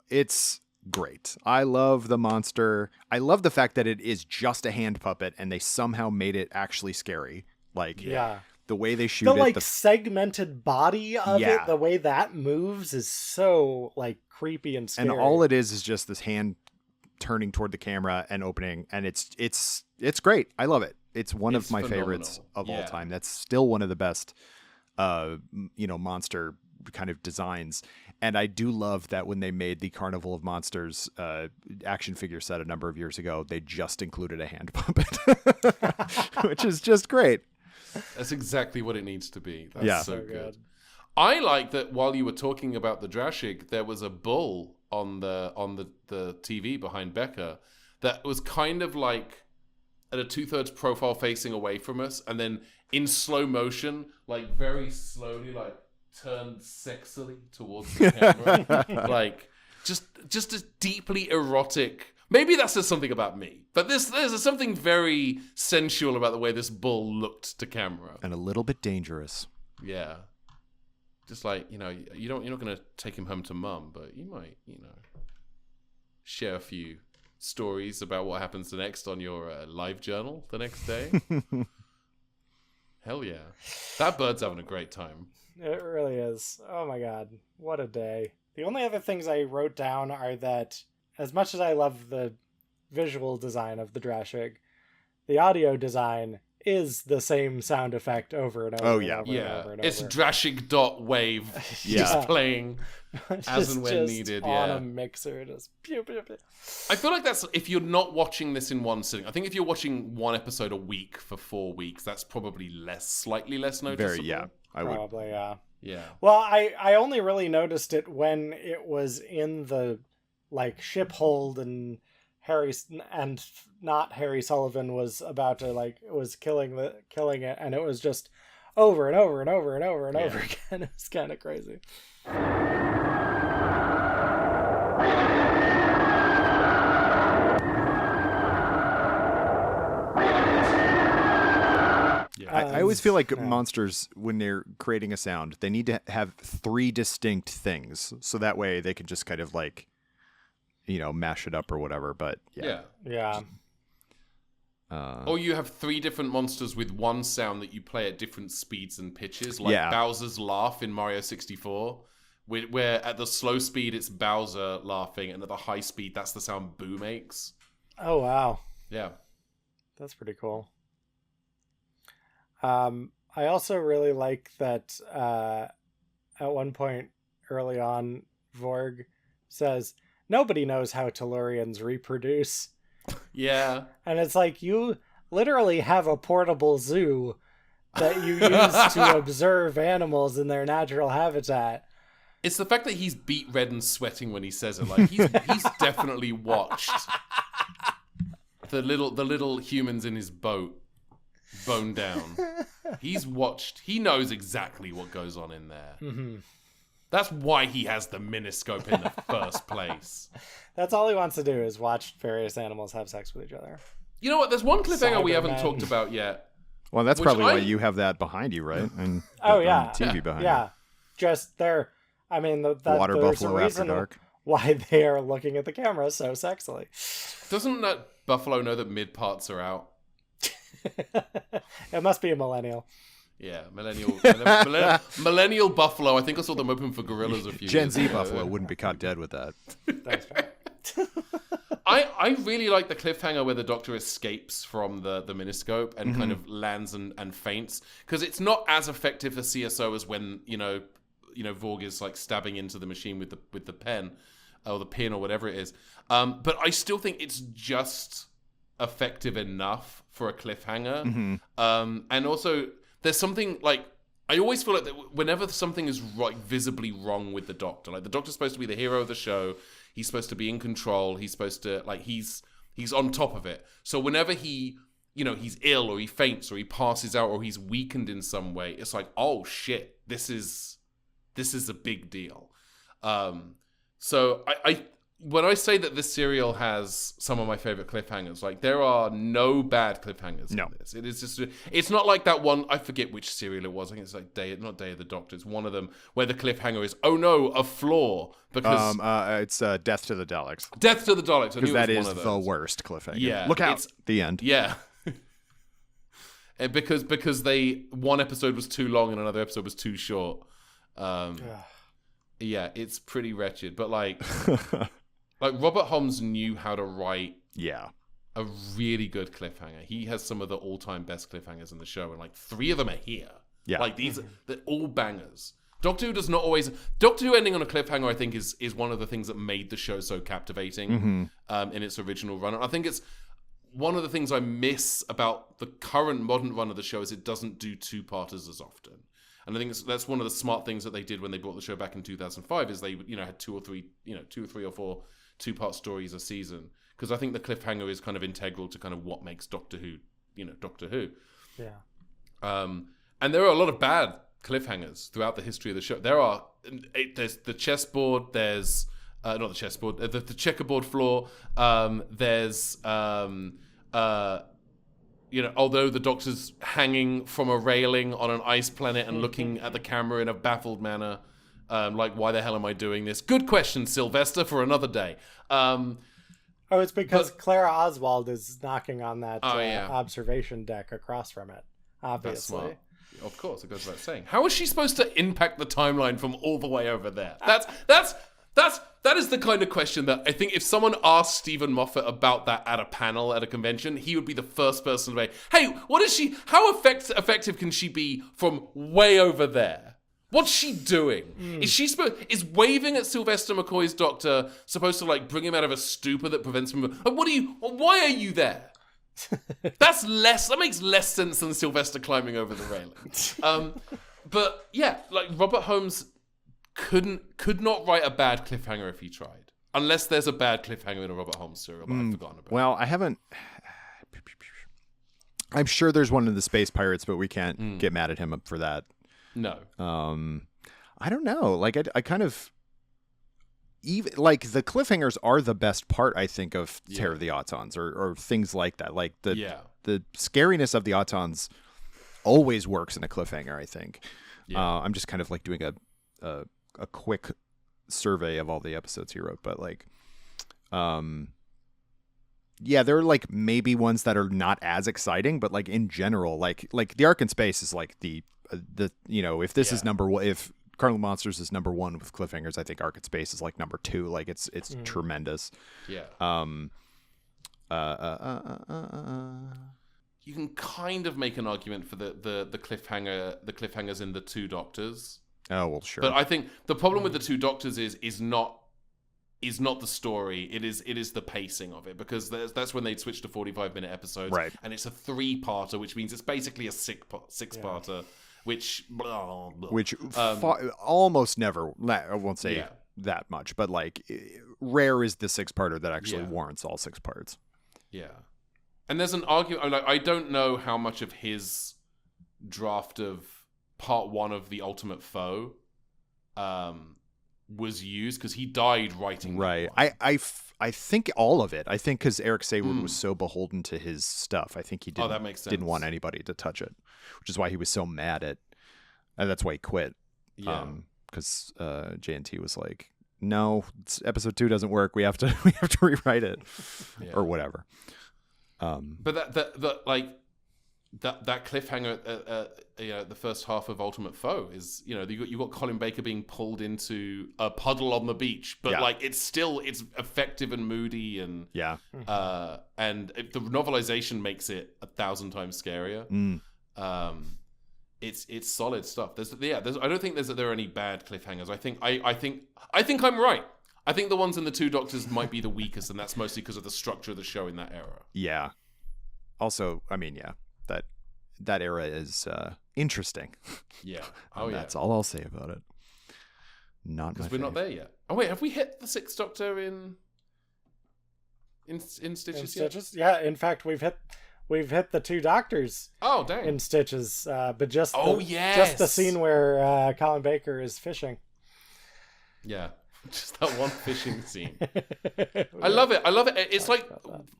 it's great. I love the monster. I love the fact that it is just a hand puppet and they somehow made it actually scary. Like Yeah. the way they shoot The it, like segmented body of Yeah. it, the way that moves is so like creepy and scary. and all it is just this hand turning toward the camera and opening, and it's great. I love it. It's one It's of my phenomenal. favorites of all Yeah. time. That's still one of the best monster kind of designs. And I do love that when they made the Carnival of Monsters action figure set a number of years ago, they just included a hand puppet, which is just great. That's exactly what it needs to be. That's Yeah. so So good. good. I like that while you were talking about the Drashig, there was a bull on the TV behind Becca that was kind of like at a 2/3 profile facing away from us, and then in slow motion, like very slowly, like turned sexily towards the camera. Like just a deeply erotic. Maybe that says something about me, but there's something very sensual about the way this bull looked to camera. And a little bit dangerous. Yeah. Just like, you're not going to take him home to mum, but you might, share a few stories about what happens next on your live journal the next day. Hell yeah. That bird's having a great time. It really is. Oh my God. What a day. The only other things I wrote down are that as much as I love the visual design of the Drashig, the audio design is the same sound effect over and over. Oh, and yeah. over and Yeah. over and It's over. Drashig dot wave Yeah. just playing as Just- and when just needed. on Yeah. a mixer, just pew, pew, pew. I feel like that's if you're not watching this in one sitting. I think if you're watching one episode a week for 4 weeks, that's probably slightly less noticeable. I would. Probably, yeah. Yeah. Well, I only really noticed it when it was in the like ship hold and not Harry Sullivan was about to was killing it, and it was just over and over and over and over and over again. It was kind of crazy. I always feel like yeah. monsters, when they're creating a sound, they need to have 3 distinct things, so that way they can just kind of like, mash it up or whatever. But Yeah. Yeah. Or you have 3 different monsters with one sound that you play at different speeds and pitches, like Yeah. Bowser's laugh in Mario 64, where at the slow speed it's Bowser laughing, and at the high speed that's the sound Boo makes. Oh wow, Yeah. that's pretty cool. I also really like that at one point early on, Vorg says, "Nobody knows how Tellurians reproduce." Yeah. And it's like, you literally have a portable zoo that you use to observe animals in their natural habitat. It's the fact that he's beat red and sweating when he says it. Like he's definitely watched the little humans in his boat bone down. He's watched. He knows exactly what goes on in there. Mm-hmm. That's why he has the miniscope in the first place. That's all he wants to do is watch various animals have sex with each other. You know what? There's one cliffhanger we haven't Cybermen. talked about yet. Well, that's Which probably why I- you have that behind you, right? And Oh on yeah, TV behind yeah. Just there. I mean, you. Water there's buffalo a after reason dark. why they are looking at the camera so sexily. Doesn't that buffalo know that mid parts are out? It must be a millennial. Yeah, millennial buffalo. I think I saw them open for gorillas a few Gen years Z ago. buffalo wouldn't be caught dead with that. That's right. I really like the cliffhanger where the Doctor escapes from the miniscope and kind of lands and faints, because it's not as effective for CSO as when Vorg is like stabbing into the machine with the pen or the pin or whatever it is. But I still think it's just effective enough for a cliffhanger. And also, there's something like, I always feel like that whenever something is visibly wrong with the Doctor, like the Doctor's supposed to be the hero of the show, he's supposed to be in control, he's supposed to he's on top of it. So whenever he's ill or he faints or he passes out or he's weakened in some way, it's like, oh shit, this is a big deal. So I when I say that this serial has some of my favorite cliffhangers, like there are no bad cliffhangers in this. It is just, it's not like that one, I forget which serial it was. I think it's like Day of the Doctor. It's one of them where the cliffhanger is, oh no, a flaw, because it's Death to the Daleks. Death to the Daleks. Because that is the worst cliffhanger. Yeah, look out. The end. Yeah. And because one episode was too long and another episode was too short. Yeah, it's pretty wretched. But like Robert Holmes knew how to write a really good cliffhanger. He has some of the all-time best cliffhangers in the show, and like 3 of them are here. Yeah. Like they're all bangers. Doctor Who does not always... Doctor Who ending on a cliffhanger, I think, is one of the things that made the show so captivating in its original run. And I think it's one of the things I miss about the current modern run of the show is it doesn't do two-parters as often. And I think that's one of the smart things that they did when they brought the show back in 2005 is they, had 2 or 3 or 4 2-part stories a season. Because I think the cliffhanger is kind of integral to kind of what makes Doctor Who, Doctor Who. Yeah. And there are a lot of bad cliffhangers throughout the history of the show. There's the chessboard, there's not the chessboard, the checkerboard floor. There's although the Doctor's hanging from a railing on an ice planet and looking at the camera in a baffled manner, like, why the hell am I doing this? Good question, Sylvester, for another day. It's because Clara Oswald is knocking on that observation deck across from it, obviously. That's smart. Of course, it goes without saying. How is she supposed to impact the timeline from all the way over there? That is the kind of question that I think if someone asked Stephen Moffat about that at a panel at a convention, he would be the first person to say, hey, what is she, how effective can she be from way over there? What's she doing? Is waving at Sylvester McCoy's Doctor supposed to like bring him out of a stupor that prevents him from, why are you there? That makes less sense than Sylvester climbing over the railing. But yeah, like Robert Holmes could not write a bad cliffhanger if he tried. Unless there's a bad cliffhanger in a Robert Holmes serial, but I've forgotten about it. Well, I haven't... I'm sure there's one in the Space Pirates, but we can't get mad at him for that. No. I don't know. Like, I kind of... Even like the cliffhangers are the best part, I think, of Terror of the Autons or things like that. Like the scariness of the Autons always works in a cliffhanger, I think. I'm just kind of like doing a quick survey of all the episodes he wrote, but like there are like maybe ones that are not as exciting, but like in general, like the Ark in Space is like the if this is number one, if Carnival Monsters is number 1 with cliffhangers, I think Ark in Space is like number 2. Like it's tremendous. You can kind of make an argument for the cliffhangers in the 2 Doctors. Oh, well, sure. But I think the problem with the 2 Doctors is not the story. It is the pacing of it, because that's when they switch to 45-minute episodes, right? And it's a 3-parter, which means it's basically a 6-parter, which almost never. I won't say that much, but like rare is the 6-parter that actually warrants all 6 parts. Yeah, and there's an argument. Like, I don't know how much of his draft of Part 1 of The Ultimate Foe was used, because he died writing. Right. I think all of it. I think because Eric Sayward was so beholden to his stuff. I think he didn't want anybody to touch it, which is why he was so mad at. And that's why he quit. Yeah. Because JNT was like, no, episode 2 doesn't work. We have to rewrite it, or whatever. But that like, that cliffhanger at the first half of Ultimate Foe is, you got Colin Baker being pulled into a puddle on the beach, but like it's effective and moody, and and the novelization makes it 1,000 times scarier. It's solid stuff. I don't think there are any bad cliffhangers. I think I'm right. I think the ones in the Two Doctors might be the weakest, and that's mostly because of the structure of the show in that era. Yeah. Also, I mean, that era is interesting. Yeah. That's all I'll say about it. Not because my we're not there yet. Oh wait, have we hit the Sixth Doctor in Stitches yet? Yeah. In fact, we've hit the Two Doctors. Oh dang! In Stitches, but just yes, the scene where Colin Baker is fishing. Yeah. Just that one fishing scene. I love it. It's like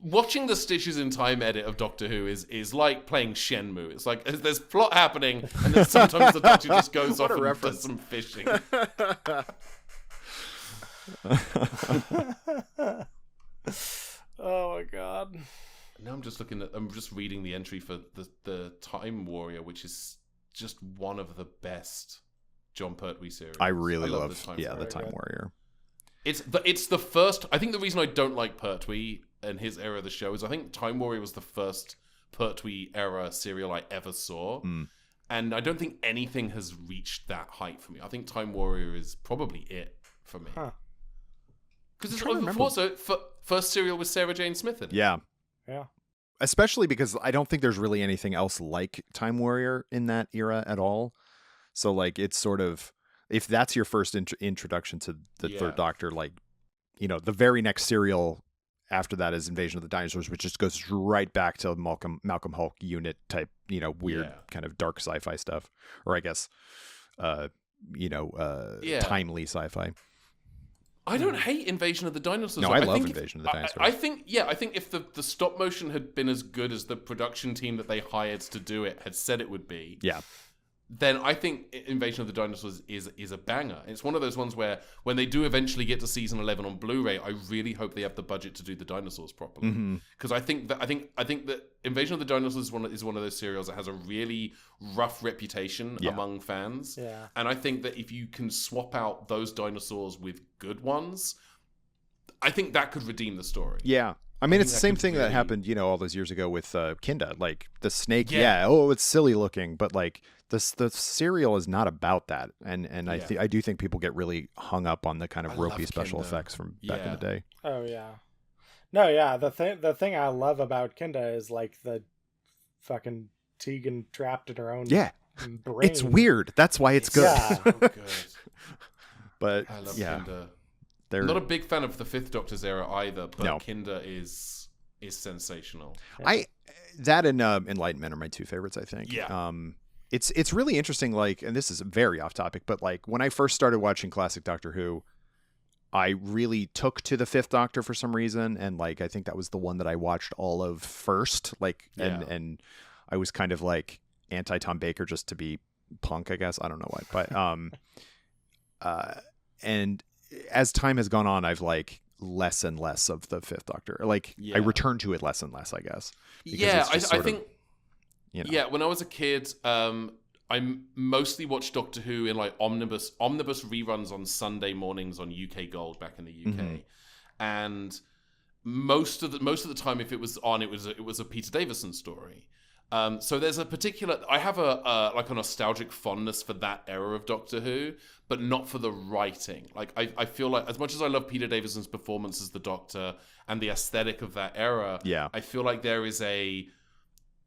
watching the Stitches in Time edit of Doctor Who is like playing Shenmue. It's like there's plot happening, and then sometimes the Doctor just goes off and does some fishing. Oh my god. Now I'm just reading the entry for the Time Warrior, which is just one of the best John Pertwee series. I really love the Time Warrior. It's the first. I think the reason I don't like Pertwee and his era of the show is I think Time Warrior was the first Pertwee era serial I ever saw, and I don't think anything has reached that height for me. I think Time Warrior is probably it for me. Because it's also first serial with Sarah Jane Smith in it. Yeah. Yeah. Especially because I don't think there's really anything else like Time Warrior in that era at all. So like it's sort of, if that's your first introduction to the Third Doctor, like, the very next serial after that is Invasion of the Dinosaurs, which just goes right back to Malcolm Hulke unit type, weird kind of dark sci-fi stuff, or I guess, timely sci-fi. I don't hate Invasion of the Dinosaurs. No, I love Invasion of the Dinosaurs. I think if the stop motion had been as good as the production team that they hired to do it had said it would be, then I think Invasion of the Dinosaurs is a banger. It's one of those ones where when they do eventually get to season 11 on Blu-ray, I really hope they have the budget to do the dinosaurs properly. Because I think that Invasion of the Dinosaurs is one of those serials that has a really rough reputation among fans. Yeah. And I think that if you can swap out those dinosaurs with good ones, I think that could redeem the story. Yeah. I mean, it's the same thing that happened, all those years ago with Kinda. Like, the snake, it's silly looking, but, like, the serial is not about that. And I do think people get really hung up on the kind of ropey special effects from back in the day. Oh, yeah. No, yeah, the thing I love about Kinda is, like, the fucking Tegan trapped in her own brain. It's weird. That's why it's good. Yeah. So good. But, I love Kinda. I'm not a big fan of the Fifth Doctor's era either, but Kinda is sensational. That and Enlightenment are my two favorites, I think. Yeah. It's really interesting, like, and this is very off topic, but like when I first started watching classic Doctor Who, I really took to the Fifth Doctor for some reason, and like I think that was the one that I watched all of first, like, and I was kind of like anti Tom Baker just to be punk, I guess. I don't know why, but and as time has gone on, I've like less and less of the Fifth Doctor. Like I return to it less and less, I guess. I think. When I was a kid, I mostly watched Doctor Who in like omnibus reruns on Sunday mornings on UK Gold back in the UK, and most of the time, if it was on, it was a Peter Davison story. So there's a particular. I have a nostalgic fondness for that era of Doctor Who, but not for the writing. Like I feel like as much as I love Peter Davison's performance as the Doctor and the aesthetic of that era, I feel like there is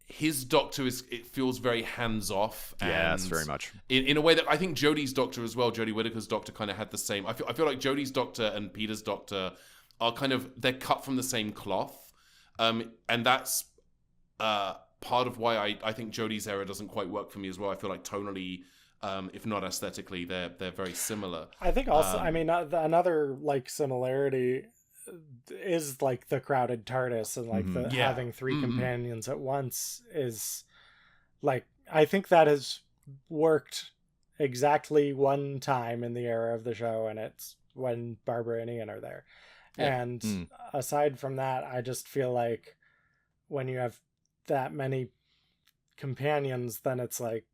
his Doctor it feels very hands off. Yes, very much. In a way that I think Jodie's Doctor as well, Jodie Whittaker's Doctor kind of had the same. I feel like Jodie's Doctor and Peter's Doctor are they're cut from the same cloth, and that's part of why I think Jodie's era doesn't quite work for me as well. I feel like tonally, if not aesthetically, they're very similar. I think also, another like similarity is like the crowded TARDIS and like the having three companions at once is like, I think that has worked exactly one time in the era of the show, and it's when Barbara and Ian are there. And aside from that, I just feel like when you have that many companions, then it's like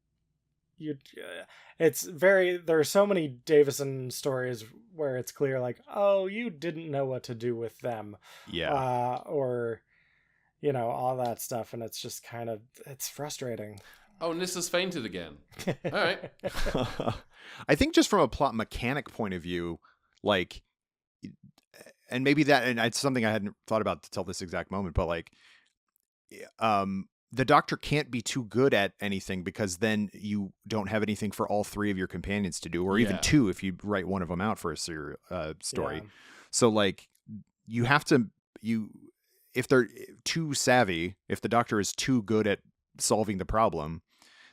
there are so many Davison stories where it's clear like, oh, you didn't know what to do with them, or all that stuff, and it's just kind of, it's frustrating. Oh, Nissa's fainted again. All right. I think just from a plot mechanic point of view, like, and maybe that, and it's something I hadn't thought about till this exact moment, but like, the Doctor can't be too good at anything, because then you don't have anything for all three of your companions to do, or even two if you write one of them out for a story. Yeah. So like, you have to, if they're too savvy, if the Doctor is too good at solving the problem,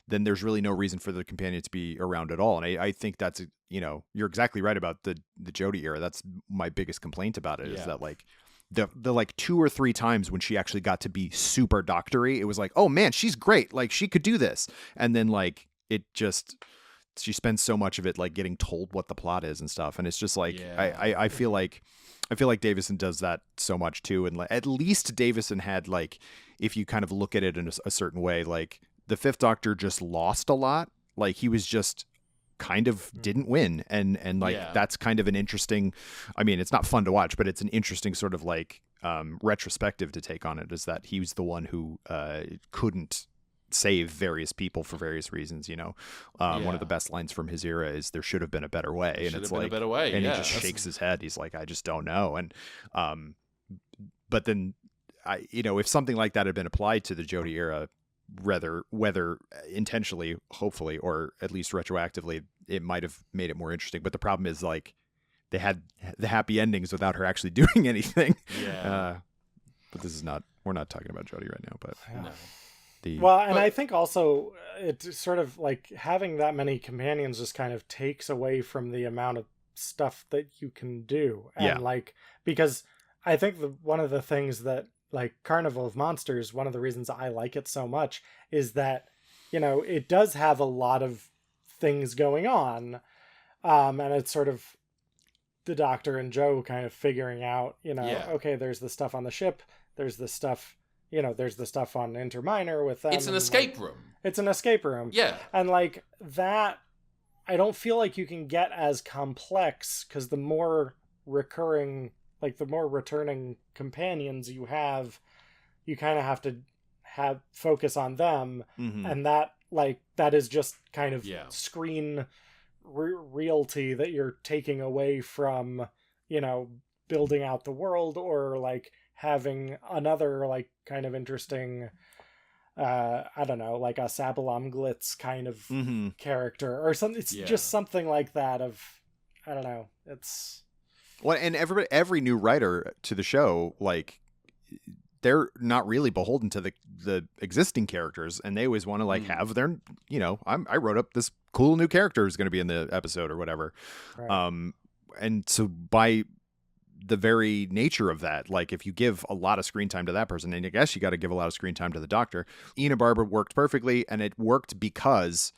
then there's really no reason for the companion to be around at all. And I think that's, you're exactly right about the Jodie era. That's my biggest complaint about it, is that like the like 2 or 3 times when she actually got to be super doctory, it was like, oh man, she's great. Like, she could do this. And then like, she spends so much of it like getting told what the plot is and stuff. And it's just like, I feel like Davison does that so much too. And like, at least Davison had, like, if you kind of look at it in a certain way, like, the Fifth Doctor just lost a lot. Like, he was just kind of didn't win. And like, that's kind of an interesting, I mean, it's not fun to watch, but it's an interesting sort of like retrospective to take on it, is that he was the one who couldn't save various people for various reasons. One of the best lines from his era is, there should have been a better way. And it's like, a better way. And he just shakes his head. He's like, I just don't know. And but then if something like that had been applied to the Jodie era, whether intentionally, hopefully, or at least retroactively, it might have made it more interesting. But the problem is, like, they had the happy endings without her actually doing anything. But we're not talking about Jodie right now, but no. I think also it's sort of like, having that many companions just kind of takes away from the amount of stuff that you can do. And like, because I think one of the things that, like, Carnival of Monsters, one of the reasons I like it so much is that, it does have a lot of things going on. And it's sort of the Doctor and Jo kind of figuring out, okay, there's the stuff on the ship, there's the stuff, there's the stuff on Interminor with them. It's an escape room. It's an escape room. Yeah. And like that, I don't feel like you can get as complex, because the more recurring, like the more returning companions you have, you kind of have to focus on them. Mm-hmm. And that is just kind of screen realty that you're taking away from, building out the world, or like having another like kind of interesting, I don't know, like a Sabalam Glitz kind of character or something. It's just something like that of, I don't know. It's, well, and every new writer to the show, like, they're not really beholden to the existing characters, and they always want to like have their, I wrote up this cool new character who's going to be in the episode or whatever. Right. And so by the very nature of that, like, if you give a lot of screen time to that person, and I guess you got to give a lot of screen time to the Doctor, Ian and Barbara worked perfectly, and it worked because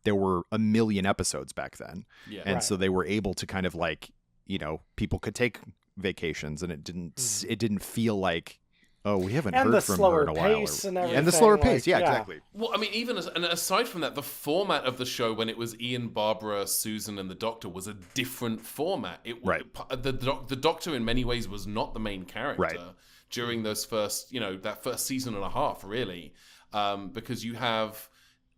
there were a million episodes back then. Yeah. And so they were able to kind of like, people could take vacations, and it didn't feel like, oh, we haven't heard from her in a while. And the slower pace, exactly. Well, I mean, even aside from that, the format of the show when it was Ian, Barbara, Susan, and the Doctor was a different format. The Doctor, in many ways, was not the main character during those first, that first season and a half, really, because you have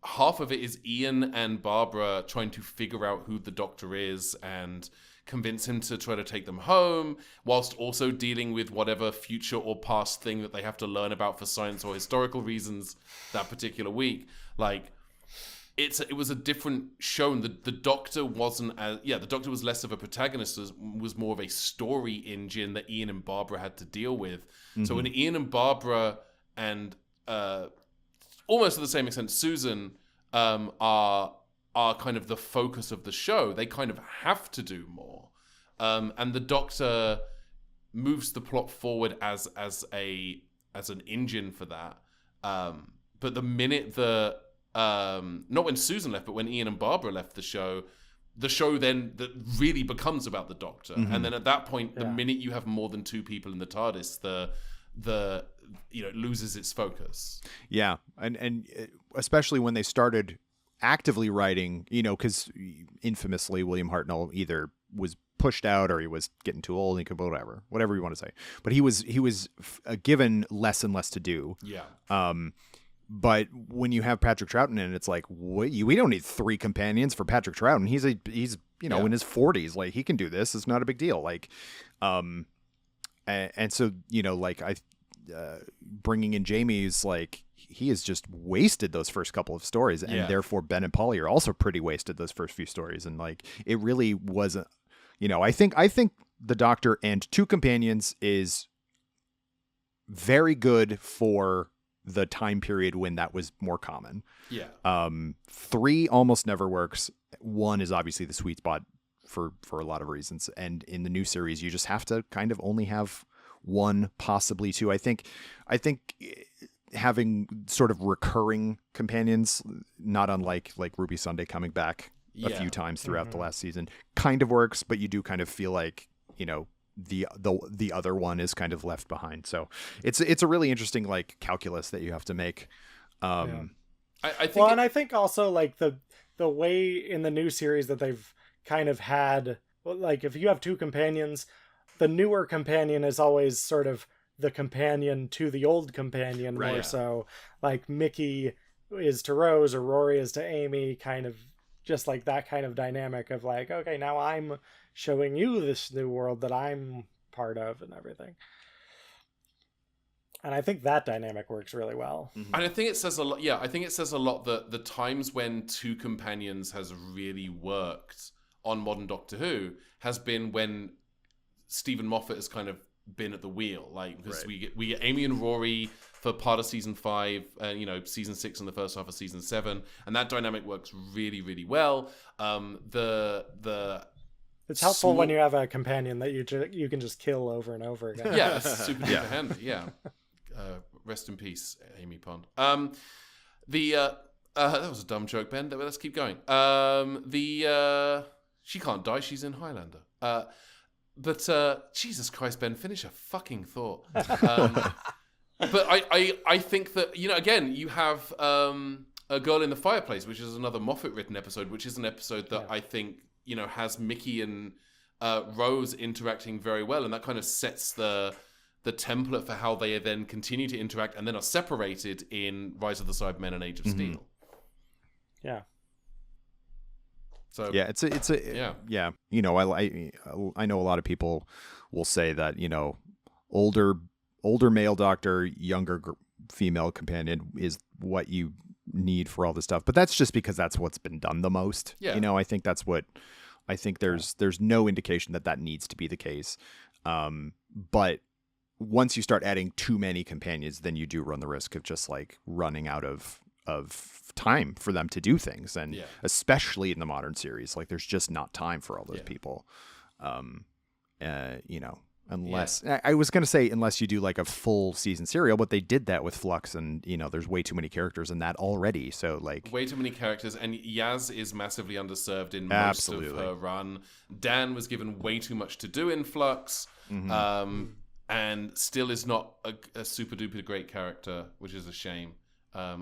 half of it is Ian and Barbara trying to figure out who the Doctor is and convince him to try to take them home, whilst also dealing with whatever future or past thing that they have to learn about for science or historical reasons that particular week. Like, it was a different show, and the Doctor wasn't as, the Doctor was less of a protagonist, was more of a story engine that Ian and Barbara had to deal with. Mm-hmm. So when Ian and Barbara and almost to the same extent Susan are kind of the focus of the show, they kind of have to do more. And the Doctor moves the plot forward as an engine for that. But the minute not when Susan left, but when Ian and Barbara left the show then that really becomes about the Doctor. Mm-hmm. And then at that point, the minute you have more than two people in the TARDIS, it loses its focus. Yeah, and especially when they started actively writing, because infamously William Hartnell either was pushed out or he was getting too old. He could whatever you want to say, but he was given less and less to do. Yeah. But when you have Patrick Troughton in, it's like we don't need 3 companions for Patrick Troughton. He's in his 40s. Like, he can do this. It's not a big deal. Like, and so bringing in Jamie is like, he has just wasted those first couple of stories, and therefore Ben and Polly are also pretty wasted those first few stories. And like, it really wasn't. I think the Doctor and 2 companions is very good for the time period when that was more common. Yeah. 3 almost never works. 1 is obviously the sweet spot for a lot of reasons. And in the new series, you just have to kind of only have 1, possibly 2. I think having sort of recurring companions, not unlike like Ruby Sunday coming back a few times throughout the last season, kind of works, but you do kind of feel like, the other one is kind of left behind. So it's a really interesting like calculus that you have to make. I think and I think also like the way in the new series that they've kind of had, like, if you have 2 companions, the newer companion is always sort of the companion to the old companion, right, more so. Like Mickey is to Rose or Rory is to Amy, kind of just like that kind of dynamic of like, okay, now I'm showing you this new world that I'm part of and everything. And I think that dynamic works really well. And I think it says a lot. Yeah, I think it says a lot that the times when 2 companions has really worked on modern Doctor Who has been when Stephen Moffat has kind of been at the wheel. Like, because we get Amy and Rory for part of season 5, season 6 and the first half of season 7, and that dynamic works really, really well. It's helpful when you have a companion that you can just kill over and over again. Yeah, that's super duper handy. Yeah. Rest in peace, Amy Pond. That was a dumb joke, Ben. Let's keep going. She can't die. She's in Highlander. But Jesus Christ, Ben, finish a fucking thought. But I think that, again, you have A Girl in the Fireplace, which is another Moffat-written episode, which is an episode that I think, has Mickey and Rose interacting very well, and that kind of sets the template for how they then continue to interact and then are separated in Rise of the Cybermen and Age of Steel. Yeah. So yeah, it's a yeah. I know a lot of people will say that older male Doctor, younger female companion is what you need for all this stuff, but that's just because that's what's been done the most. Yeah. I think there's no indication that needs to be the case. But once you start adding too many companions, then you do run the risk of just like running out of time for them to do things, and especially in the modern series, like there's just not time for all those people. Unless I was going to say unless you do like a full season serial, but they did that with Flux, and there's way too many characters in that already. So like way too many characters, and Yaz is massively underserved in most of her run. Dan was given way too much to do in Flux, and still is not a super duper great character, which is a shame.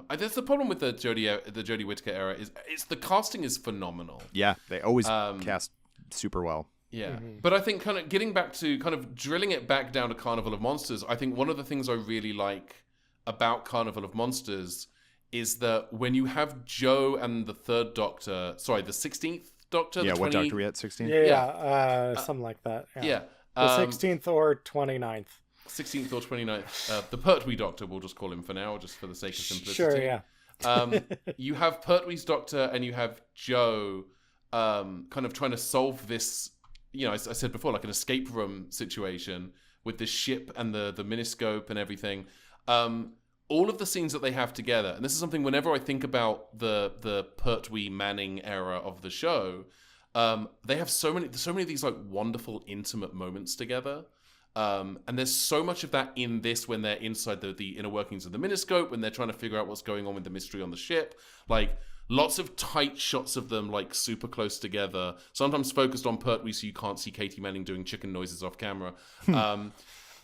That's the problem with the Jodie Whittaker era is the casting is phenomenal. Yeah, they always cast super well. Yeah, but I think kind of getting back to kind of drilling it back down to Carnival of Monsters, I think one of the things I really like about Carnival of Monsters is that when you have Joe and the 16th Doctor. Yeah, what Doctor are we at? 16th? Yeah, something like that. Yeah. The 16th or 29th. 16th or 29th. The Pertwee Doctor, we'll just call him for now, just for the sake of simplicity. Sure, yeah. You have Pertwee's Doctor and you have Joe kind of trying to solve this, as I said before, like an escape room situation with the ship and the miniscope and everything. All of the scenes that they have together, and this is something whenever I think about the Pertwee Manning era of the show, they have so many of these like wonderful intimate moments together. And there's so much of that in this when they're inside the inner workings of the miniscope, when they're trying to figure out what's going on with the mystery on the ship. Like lots of tight shots of them like super close together, sometimes focused on Pertwee so you can't see Katie Manning doing chicken noises off camera.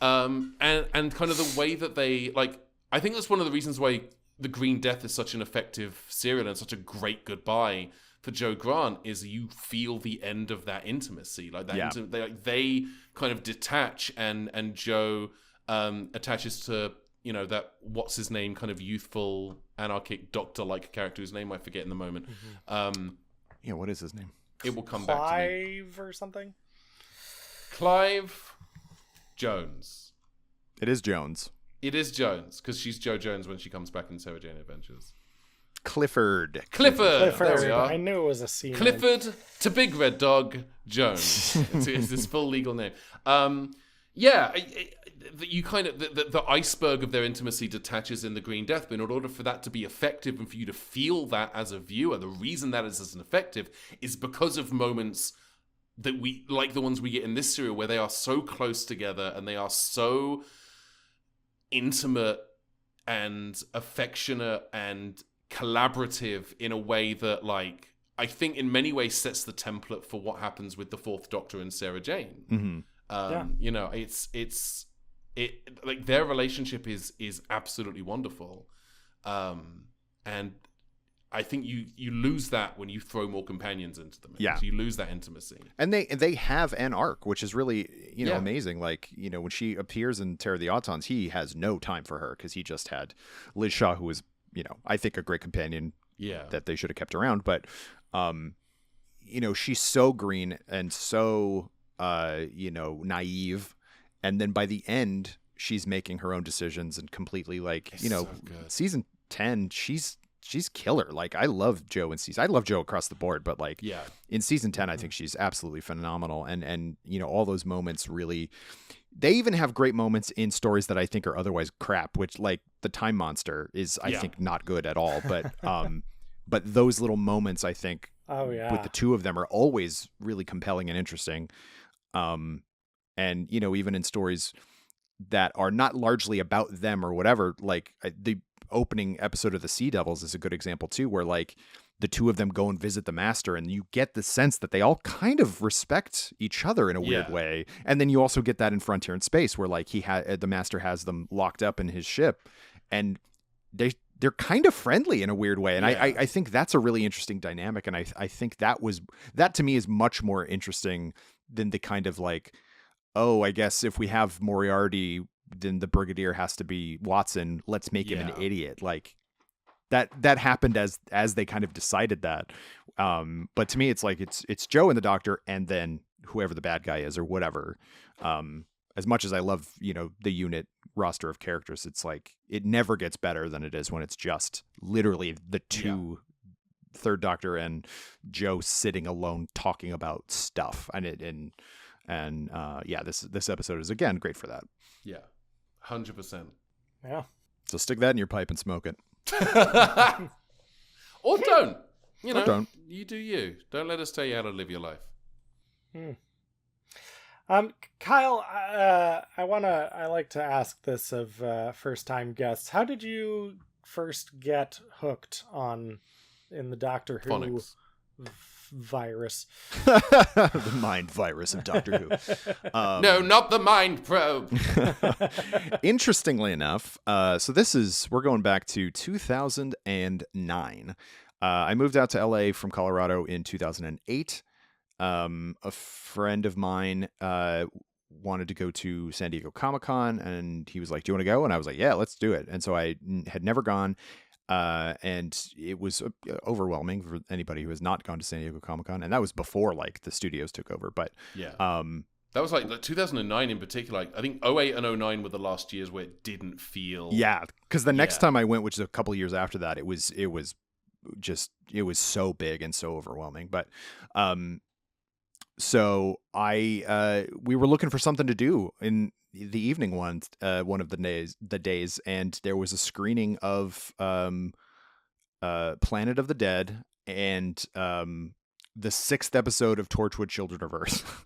And kind of the way that they like. I think that's one of the reasons why The Green Death is such an effective serial and such a great goodbye for Joe Grant is you feel the end of that intimacy, like that. They kind of detach, and Joe attaches to that what's his name, kind of youthful anarchic doctor-like character whose name I forget in the moment. What is his name? It will come back to me. Clive or something. Clive Jones. It is Jones. It is Jones, because she's Jo Jones when she comes back in Sarah Jane Adventures. Clifford. There we are. I knew it was a C. Clifford to Big Red Dog Jones. It's his full legal name. You kind of the iceberg of their intimacy detaches in The Green Death, but in order for that to be effective and for you to feel that as a viewer, the reason that is as effective is because of moments that we like the ones we get in this serial where they are so close together and they are so intimate and affectionate and collaborative in a way that, like, I think in many ways sets the template for what happens with the Fourth Doctor and Sarah Jane. It's like their relationship is absolutely wonderful, and I think you lose that when you throw more companions into the mix. You lose that intimacy. And they have an arc, which is really, amazing. Like, when she appears in Terror of the Autons, he has no time for her because he just had Liz Shaw, who was, I think a great companion that they should have kept around. But, she's so green and so, naive. And then by the end, she's making her own decisions and completely so season 10, she's killer. Like, I love Jo in season. I love Jo across the board, but in season 10, I think she's absolutely phenomenal. And all those moments really, they even have great moments in stories that I think are otherwise crap, which like the Time Monster is, I think, not good at all. But, but those little moments, I think, with the two of them are always really compelling and interesting. And, even in stories that are not largely about them or whatever, like the opening episode of the Sea Devils is a good example too, where like the two of them go and visit the Master and you get the sense that they all kind of respect each other in a weird way. And then you also get that in Frontier in Space where like the Master has them locked up in his ship and they're kind of friendly in a weird way. And I think that's a really interesting dynamic. And I think that to me is much more interesting than the kind of like, oh, I guess if we have Moriarty, then the Brigadier has to be Watson. Let's make him an idiot. Like that happened as they kind of decided that. But to me, it's like it's Jo and the Doctor, and then whoever the bad guy is or whatever. As much as I love the unit roster of characters, it's like it never gets better than it is when it's just literally the two. Third Doctor and Jo sitting alone talking about stuff, this episode is again great for that. 100%. Yeah. So stick that in your pipe and smoke it. Or don't. Or don't. You do you. Don't let us tell you how to live your life. Kyle, I like to ask this of first-time guests. How did you first get hooked in the Doctor Who Phonics. Virus? The mind virus of Doctor Who. No, not the mind probe. Interestingly enough, we're going back to 2009. I moved out to LA from Colorado in 2008. A friend of mine wanted to go to San Diego Comic-Con, and he was like, "Do you want to go?" And I was like, "Yeah, let's do it." And so I had never gone. And it was overwhelming for anybody who has not gone to San Diego Comic-Con. And that was before like the studios took over. But that was like 2009 in particular. Like, I think 08 and 09 were the last years where it didn't feel. Yeah. Because the next time I went, which is a couple years after that, it was so big and so overwhelming. But so we were looking for something to do in the evening one of the days, and there was a screening of Planet of the Dead and the 6th episode of Torchwood Children of Earth.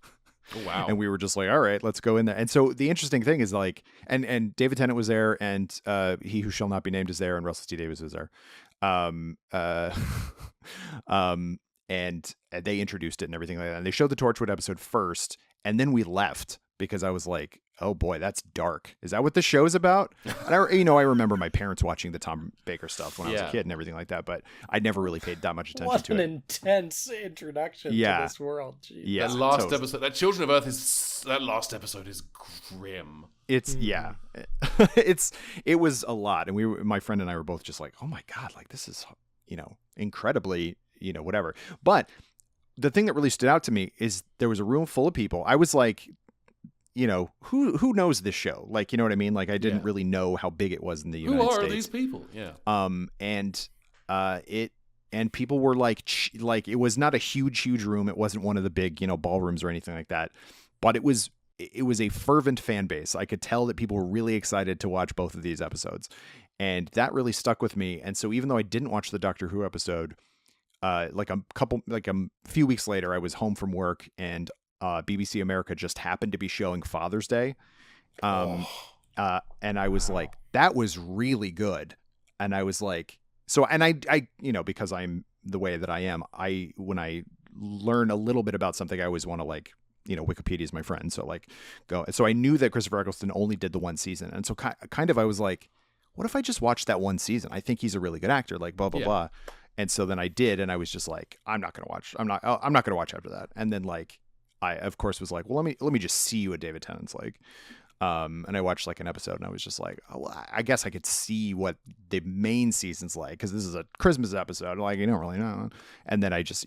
Oh, wow. And we were just like, all right, let's go in there. And so the interesting thing is like, and David Tennant was there, and He Who Shall Not Be Named is there, and Russell T Davies was there. And they introduced it and everything like that. And they showed the Torchwood episode first, and then we left because I was like, oh boy, that's dark. Is that what the show's about? And I remember my parents watching the Tom Baker stuff when I was a kid and everything like that, but I never really paid that much attention to it. What an intense introduction to this world. Jeez. Yeah. That last episode, that Children of Earth that last episode is grim. It's it was a lot, and my friend and I were both just like, oh my god, like this is incredibly whatever. But the thing that really stood out to me is there was a room full of people. I was like, who knows this show? Like, you know what I mean? Like, I didn't really know how big it was in the United States. Who are these people? Yeah. And people were like it was not a huge room. It wasn't one of the big, ballrooms or anything like that. But it was a fervent fan base. I could tell that people were really excited to watch both of these episodes. And that really stuck with me. And so even though I didn't watch the Doctor Who episode, a few weeks later, I was home from work and BBC America just happened to be showing Father's Day. And I was like, that was really good. And I was like, and I because I'm the way that I am, when I learn a little bit about something, I always want to Wikipedia is my friend. So go. So I knew that Christopher Eccleston only did the one season. And so kind of, I was like, what if I just watched that one season? I think he's a really good actor, like blah, blah, blah. And so then I did. And I was just like, I'm not going to watch after that. And then I of course was like, well, let me just see what David Tennant's like. And I watched an episode and I was just like, oh, well, I guess I could see what the main season's like. Cause this is a Christmas episode. You don't really know. And then I just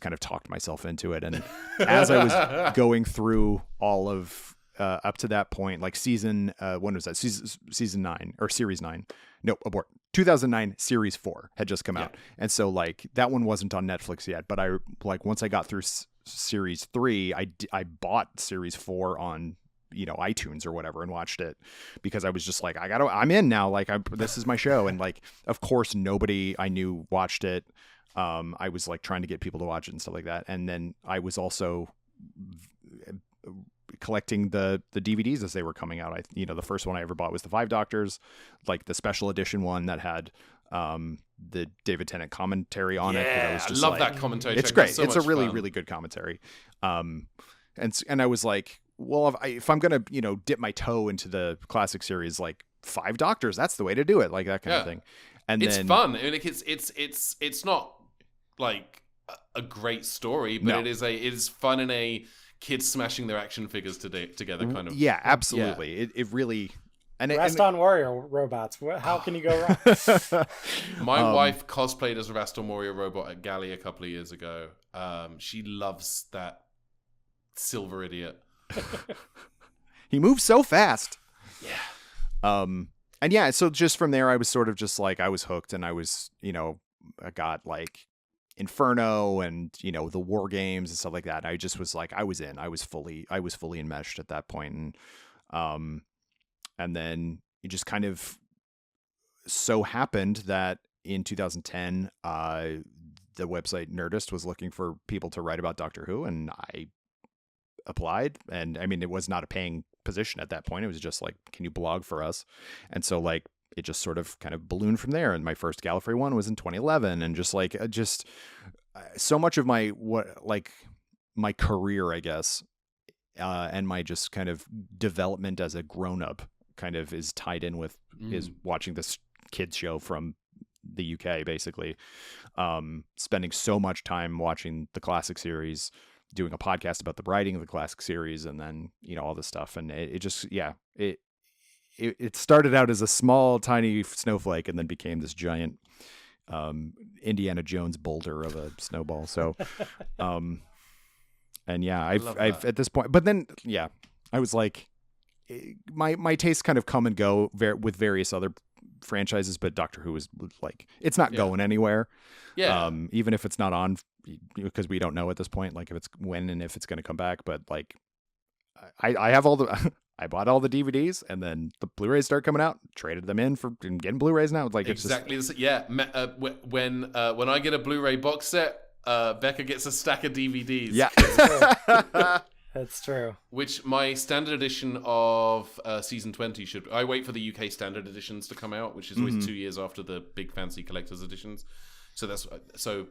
kind of talked myself into it. And as I was going through all of, up to that point, season, when was that? Season 9 or series 9? No, abort. 2009 series 4 had just come out. And so that one wasn't on Netflix yet, but I once I got through series 3, I bought series 4 on iTunes or whatever and watched it because I was just like, I'm in now. This is my show. And of course nobody I knew watched it. I was trying to get people to watch it and stuff like that. And then I was also collecting the DVDs as they were coming out. The first one I ever bought was the 5 Doctors, the special edition one that had the David Tennant commentary on it. I was just love that commentary. It's great. It's a really, really good commentary. And I was like, well, if I'm going to, dip my toe into the classic series, 5 Doctors, that's the way to do it. That kind of thing. And it's fun. I mean, it's not a great story, but it is fun in a kids smashing their action figures together kind of. Yeah, absolutely. Yeah. It really. On Warrior robots. How can you go wrong? My wife cosplayed as a Rastor Warrior robot at Galley a couple of years ago. She loves that silver idiot. He moves so fast. Yeah. And yeah, so just from there, I was sort of just I was hooked, and I was, I got Inferno and the war games and stuff like that. And I just was I was in. I was fully enmeshed at that point, and then it just kind of so happened that in 2010, the website Nerdist was looking for people to write about Doctor Who, and I applied. And I mean, it was not a paying position at that point. It was just can you blog for us? And so it just sort of kind of ballooned from there. And my first Gallifrey one was in 2011, and just so much of my my career, I guess, and my just kind of development as a grown up kind of is tied in with is watching this kids show from the UK, basically. Spending so much time watching the classic series, doing a podcast about the writing of the classic series, and then all this stuff, and it started out as a small tiny snowflake and then became this giant Indiana Jones boulder of a snowball. So and yeah, I've at this point, but then I was my tastes kind of come and go with various other franchises, but Doctor Who is it's not going anywhere. Even if it's not on, because we don't know at this point if it's when and if it's going to come back. But I have all the I bought all the DVDs, and then the Blu-rays start coming out, traded them in for getting Blu-rays now. Exactly. It's just, when I get a Blu-ray box set, Becca gets a stack of DVDs. Yeah. That's true. Which my standard edition of season 20 I wait for the UK standard editions to come out, which is always 2 years after the big fancy collector's editions. So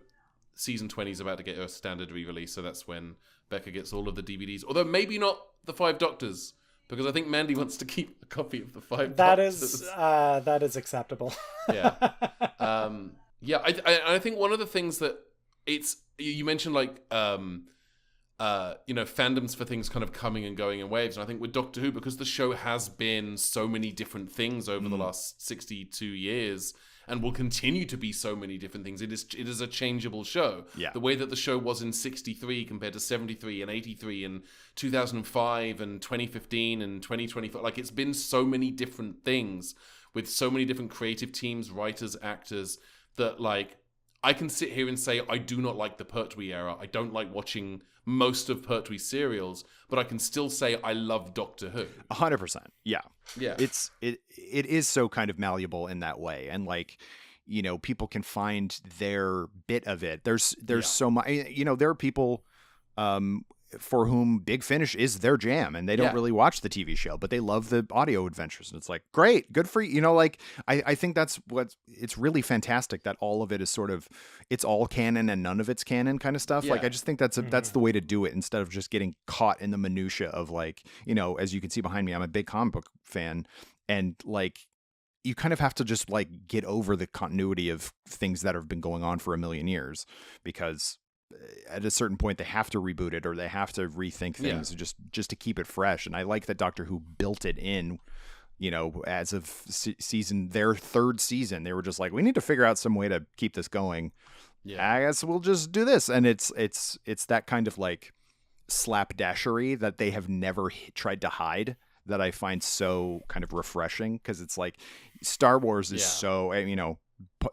season 20 is about to get a standard re-release, so that's when Becca gets all of the DVDs. Although maybe not the 5 Doctors, Because I think Mandy wants to keep a copy of the Five That Doctors. is acceptable. Yeah. I think one of the things that you mentioned, like, fandoms for things kind of coming and going in waves. And I think with Doctor Who, because the show has been so many different things over the last 62 years and will continue to be so many different things, it is a changeable show. Yeah. The way that the show was in 63 compared to 73 and 83 and 2005 and 2015 and 2024. Like, it's been so many different things with so many different creative teams, writers, actors, that, like, I can sit here and say I do not like the Pertwee era. I don't like watching most of Pertwee's serials, but I can still say I love Doctor Who. 100%. Yeah. Yeah. It is so kind of malleable in that way. And, like, you know, people can find their bit of it. There's so much, you know, there are people for whom Big Finish is their jam, and they don't really watch the TV show, but they love the audio adventures. And it's like, great, good for you. You know, like, I think that's it's really fantastic that all of it is sort of, it's all canon and none of it's canon kind of stuff. Yeah. Like, I just think that's the way to do it, instead of just getting caught in the minutia of, like, you know, as you can see behind me, I'm a big comic book fan, and, like, you kind of have to just, like, get over the continuity of things that have been going on for a million years, because at a certain point they have to reboot it, or they have to rethink things just to keep it fresh. And I like that Doctor Who built it in, you know, as of their third season, they were just like, we need to figure out some way to keep this going. Yeah, I guess we'll just do this. And it's that kind of, like, slapdashery that they have never tried to hide, that I find so kind of refreshing, because it's like Star Wars is so, you know,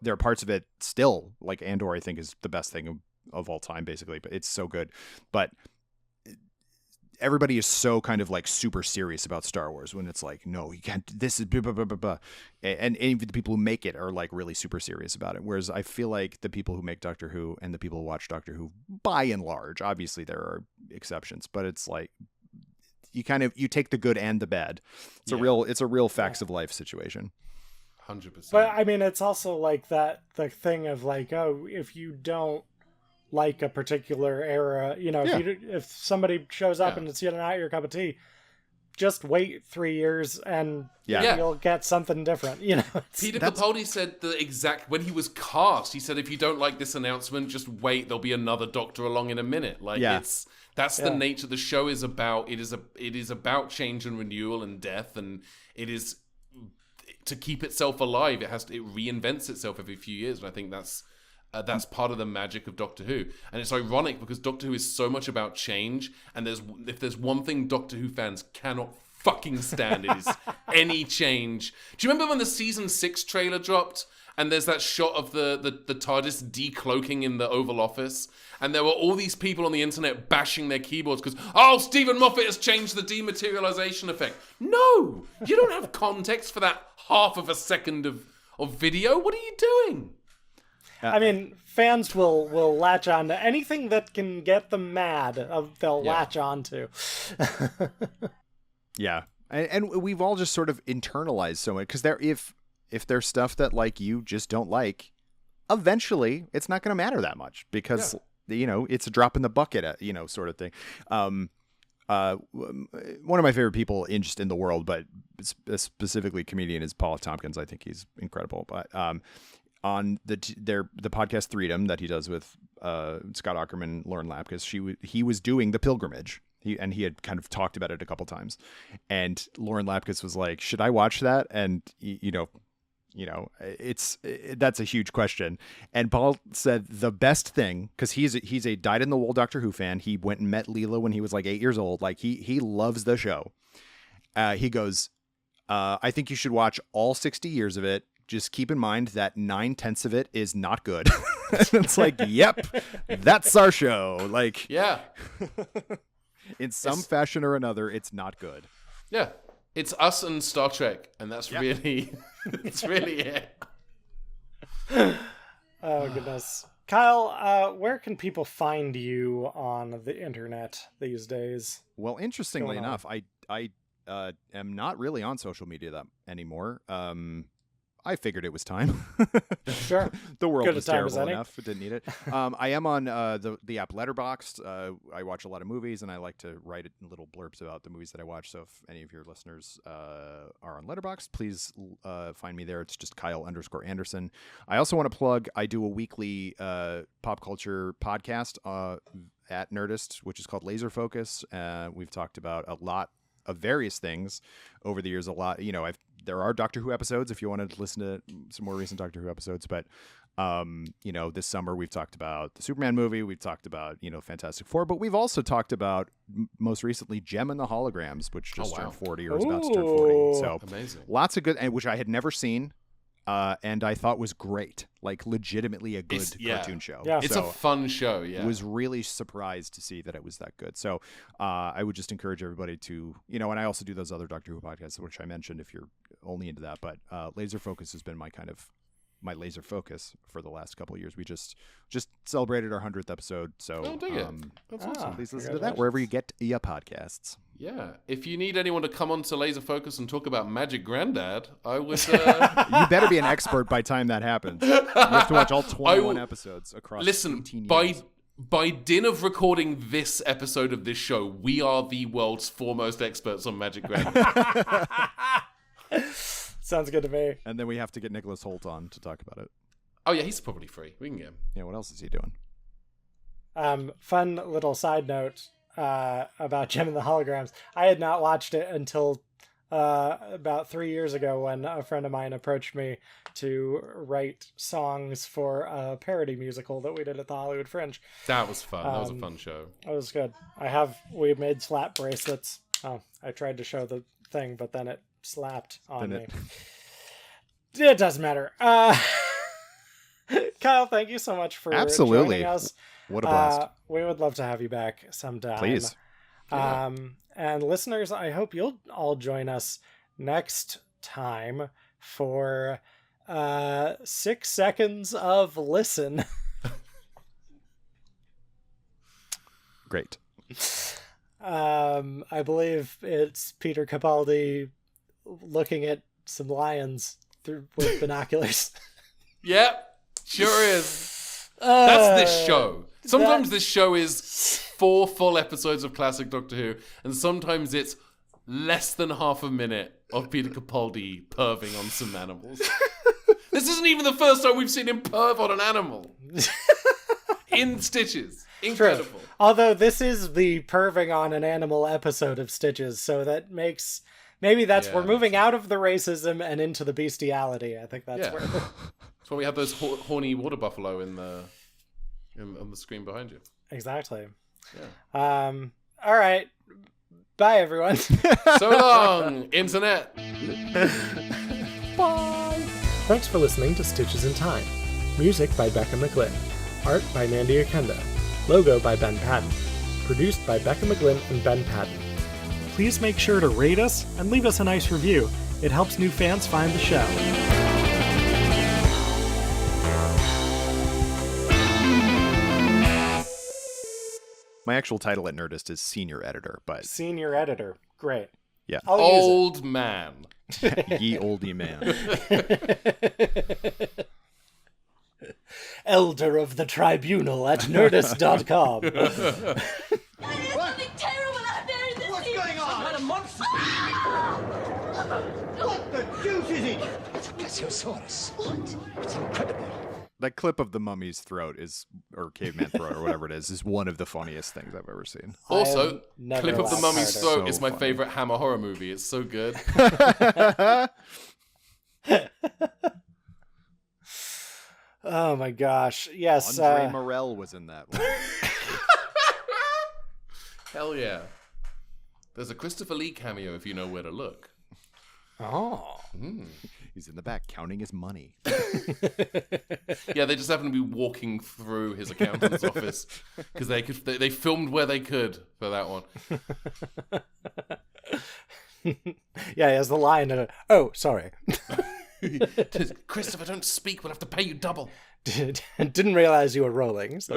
there are parts of it still, like Andor, I think, is the best thing of all time, basically, but it's so good. But everybody is so kind of, like, super serious about Star Wars, when it's like, no, you can't, this is blah, blah, blah, blah, blah. And even the people who make it are, like, really super serious about it. Whereas I feel like the people who make Doctor Who and the people who watch Doctor Who, by and large, obviously there are exceptions, but it's like, you take the good and the bad. It's a real facts of life situation. 100%. But I mean, it's also like the thing of, like, oh, if you don't like a particular era, you know, if somebody shows up and it's not your cup of tea, just wait 3 years and you'll get something different, you know. Peter Capaldi said when he was cast, he said, if you don't like this announcement, just wait, there'll be another Doctor along in a minute. Like, that's the nature. The show is about, it is about change and renewal and death, and it is to keep itself alive. It reinvents itself every few years, and I think that's part of the magic of Doctor Who. And it's ironic, because Doctor Who is so much about change, and if there's one thing Doctor Who fans cannot fucking stand, it is any change. Do you remember when the season 6 trailer dropped, and there's that shot of the TARDIS decloaking in the Oval Office, and there were all these people on the internet bashing their keyboards because, Stephen Moffat has changed the dematerialization effect. No! You don't have context for that half of a second of video. What are you doing? I mean, fans will latch on to anything that can get them mad. They'll latch on to. Yeah, and we've all just sort of internalized so much, because if there's stuff that, like, you just don't like, eventually it's not going to matter that much, because you know, it's a drop in the bucket, you know, sort of thing. One of my favorite people in the world, but specifically comedian, is Paul Tompkins. I think he's incredible. But on the podcast Freedom that he does with Scott Aukerman, Lauren Lapkus, he was doing The Pilgrimage. He had kind of talked about it a couple times, and Lauren Lapkus was like, "Should I watch that?" And you know, that's a huge question. And Paul said the best thing, because he's a dyed-in-the-wool Doctor Who fan. He went and met Leela when he was like 8 years old. Like, he loves the show. He goes, I think you should watch all 60 years of it. Just keep in mind that 9/10 of it is not good. It's like, yep, that's our show. Like, yeah. In some fashion or another, it's not good. Yeah. It's us and Star Trek, and that's really, it's really it. Oh, goodness. Kyle, where can people find you on the internet these days? Well, interestingly enough, I am not really on social media anymore. I figured it was time. Sure. The world Good was a time as terrible any. enough. It didn't need it. I am on the app Letterboxd. I watch a lot of movies, and I like to write little blurbs about the movies that I watch. So if any of your listeners are on Letterboxd, please find me there. It's just Kyle_Anderson. I also want to plug, I do a weekly pop culture podcast at Nerdist, which is called Laser Focus. We've talked about a lot of various things over the years. A lot, there are Doctor Who episodes if you want to listen to some more recent Doctor Who episodes, but this summer we've talked about the Superman movie, we've talked about Fantastic Four, but we've also talked about most recently Gem and the Holograms, which just turned 40 or is about to turn 40. So amazing. Lots of good, and which I had never seen. And I thought was great, like legitimately a good cartoon show. Yeah. It's a fun show, yeah. Was really surprised to see that it was that good. So I would just encourage everybody to, and I also do those other Doctor Who podcasts, which I mentioned if you're only into that. But Laser Focus has been my laser focus for the last couple of years. We just celebrated our 100th episode. So That's awesome. please listen to that wherever you get your podcasts. Yeah. If you need anyone to come on to Laser Focus and talk about Magic Granddad, I would... You better be an expert by the time that happens. You have to watch all 21 episodes across 18 years. By din of recording this episode of this show, we are the world's foremost experts on Magic Granddad. Sounds good to me. And then we have to get Nicholas Holt on to talk about it. Oh, yeah, he's probably free. We can get him. Yeah, what else is he doing? Fun little side note about Gem and the Holograms. I had not watched it until about 3 years ago when a friend of mine approached me to write songs for a parody musical that we did at the Hollywood Fringe. That was fun. That was a fun show. It was good. we made slap bracelets. Oh, I tried to show the thing, but then it slapped on me. It doesn't matter. Kyle, thank you so much for joining us. What a blast. We would love to have you back sometime. Please. And listeners, I hope you'll all join us next time for 6 seconds of listen. Great. I believe it's Peter Capaldi looking at some lions with binoculars. Yep, sure is. That's this show. Sometimes this show is 4 full episodes of classic Doctor Who, and sometimes it's less than half a minute of Peter Capaldi perving on some animals. This isn't even the first time we've seen him perv on an animal. In Stitches. Incredible. True. Although this is the perving on an animal episode of Stitches, so that makes... Maybe we're moving out of the racism and into the bestiality. I think that's where... That's why we have those horny water buffalo on the screen behind you. Exactly. Yeah. All right. Bye, everyone. So long, internet. Bye. Thanks for listening to Stitches in Time. Music by Becca McGlynn. Art by Mandy Oquendo. Logo by Ben Paddon. Produced by Becca McGlynn and Ben Paddon. Please make sure to rate us and leave us a nice review. It helps new fans find the show. My actual title at Nerdist is senior editor, but Senior editor. Great. yeah, I'll use Old man. ye oldie man. it. Elder of the Tribunal at Nerdist.com. There's something terrible out there in the What's sea. going on? Not a monster. What the deuce is it? It's a plesiosaurus. What? It's incredible. That clip of the mummy's throat or caveman throat or whatever it is one of the funniest things I've ever seen. Also, never Clip of the laughed Mummy's harder. Throat So is my funny. favorite Hammer horror movie. It's so good. Oh my gosh. Yes. Andre Morell was in that one. Hell yeah. There's a Christopher Lee cameo if you know where to look. Oh. He's in the back counting his money. Yeah, they just happen to be walking through his accountant's office because they filmed where they could for that one. Yeah, he has the line in it. Oh, sorry. Christopher, don't speak. We'll have to pay you double. Didn't realize you were rolling. So.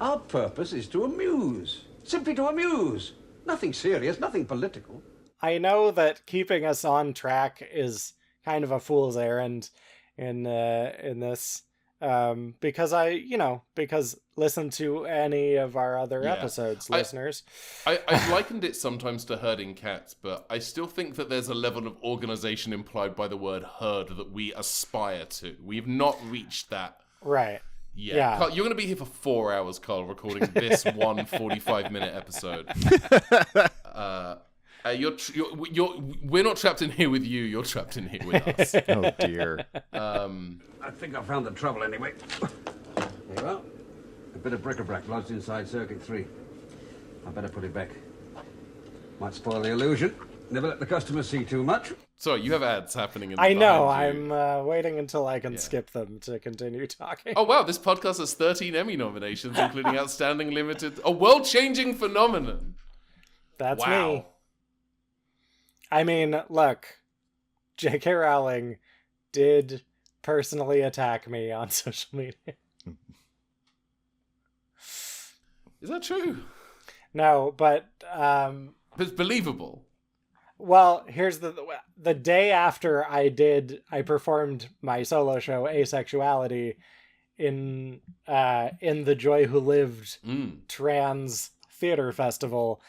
Our purpose is to amuse. Simply to amuse. Nothing serious, nothing political. I know that keeping us on track is kind of a fool's errand in this. Because listen to any of our other episodes, listeners. I've likened it sometimes to herding cats, but I still think that there's a level of organization implied by the word herd that we aspire to. We've not reached that. Right. Yeah. Carl, you're going to be here for 4 hours, Carl, recording this 45-minute episode. We're not trapped in here with you. You're trapped in here with us. Oh, dear. I think I found the trouble anyway. There you are. A bit of bric-a-brac lodged inside circuit 3. I better put it back. Might spoil the illusion. Never let the customer see too much. Sorry, you have ads happening in the I know. behind you. I'm waiting until I can skip them to continue talking. Oh, wow. This podcast has 13 Emmy nominations, including Outstanding Limited. A world-changing phenomenon. That's me. I mean, look. J.K. Rowling did personally attack me on social media. Is that true? No, but It's believable. well, here's the day after I performed my solo show Asexuality in the Joy Who Lived Trans Theater Festival.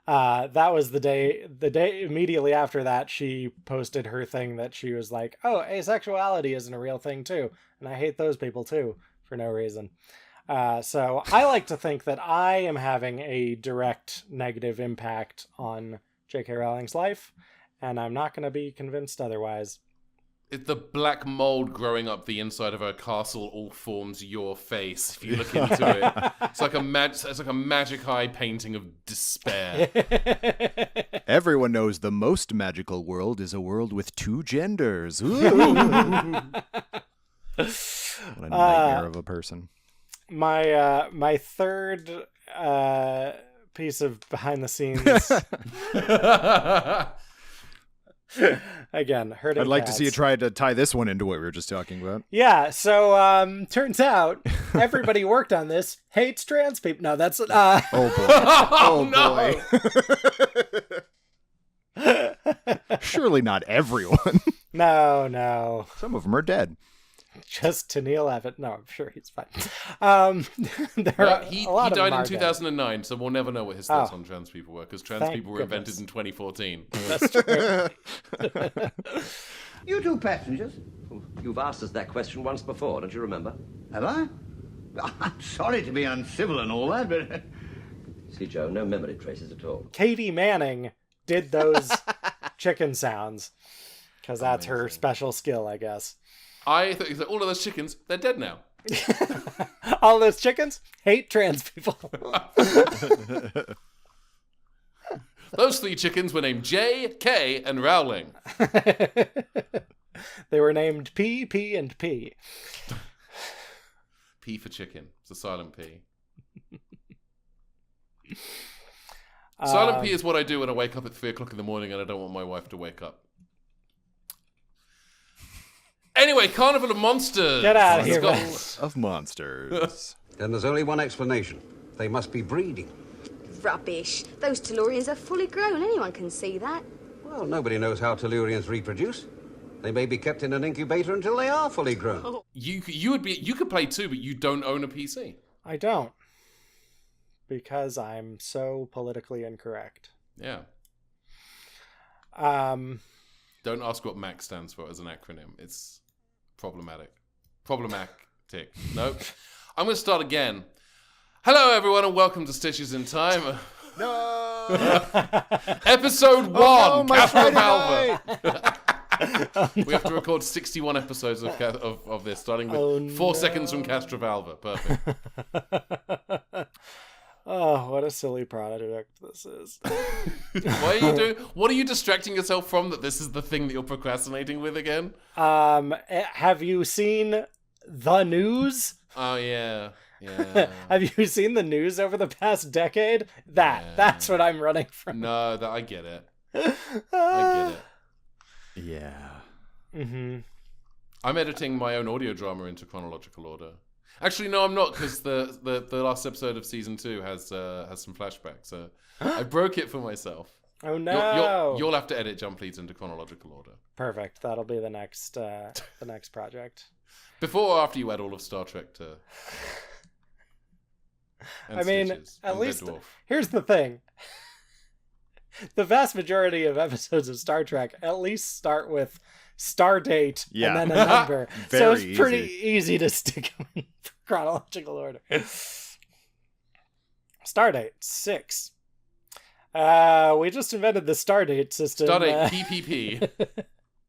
That was the day immediately after that she posted her thing that she was like, oh, asexuality isn't a real thing too. And I hate those people too for no reason. So I like to think that I am having a direct negative impact on J.K. Rowling's life, and I'm not going to be convinced otherwise. It's the black mold growing up the inside of her castle all forms your face. If you look into it, it's like a magic eye painting of despair. Everyone knows the most magical world is a world with 2 genders. Ooh. What a nightmare of a person. My third piece of behind the scenes. Again, herding I'd like to cats. see you try to tie this one into what we were just talking about. Yeah, so turns out everybody who worked on this hates trans people. No, that's Oh boy. no. Surely not everyone. No. Some of them are dead. Just to Neil Abbott. No, I'm sure he's fine. He died in 2009, so we'll never know what his thoughts on trans people were, because trans people were invented in 2014. That's true. You 2 passengers? You've asked us that question once before, don't you remember? Have I? I'm sorry to be uncivil and all that, but... See, Joe, no memory traces at all. Katie Manning did those chicken sounds, because that's her special skill, I guess. I thought that all of those chickens, they're dead now. All those chickens hate trans people. Those 3 chickens were named J, K, and Rowling. They were named P, P, and P. P for chicken. It's a silent P. Silent P is what I do when I wake up at 3 o'clock in the morning and I don't want my wife to wake up. Anyway, Carnival of Monsters. Get out of here, Got- man. Of monsters. Then there's only one explanation. They must be breeding. Rubbish. Those Tellurians are fully grown. Anyone can see that. Well, nobody knows how Tellurians reproduce. They may be kept in an incubator until they are fully grown. You could play too, but you don't own a PC. I don't. Because I'm so politically incorrect. Yeah. Um, Don't ask what MAC stands for as an acronym. It's problematic. Problematic. Nope. I'm going to start again. Hello, everyone, and welcome to Stitches in Time. No! Episode 1, Oh, no, my Castro Friday Valva. We have to record 61 episodes of this, starting with 4 seconds from Castro Valva. Perfect. oh, what a silly project this is. What are you distracting yourself from that this is the thing that you're procrastinating with again? Have you seen the news? Oh, yeah. Yeah. Have you seen the news over the past decade? That's what I'm running from. No, I get it. I get it. Yeah. Mm-hmm. I'm editing my own audio drama into chronological order. Actually, no, I'm not, because the last episode of season 2 has some flashbacks. So I broke it for myself. Oh no! You'll have to edit Jump Leads into chronological order. Perfect. That'll be the next project. Before or after you add all of Star Trek to... I mean, at least here's the thing. The vast majority of episodes of Star Trek at least start with star date and then a number. So it's pretty easy to stick them in chronological order. Stardate 6. We just invented the Stardate system. Stardate PPP.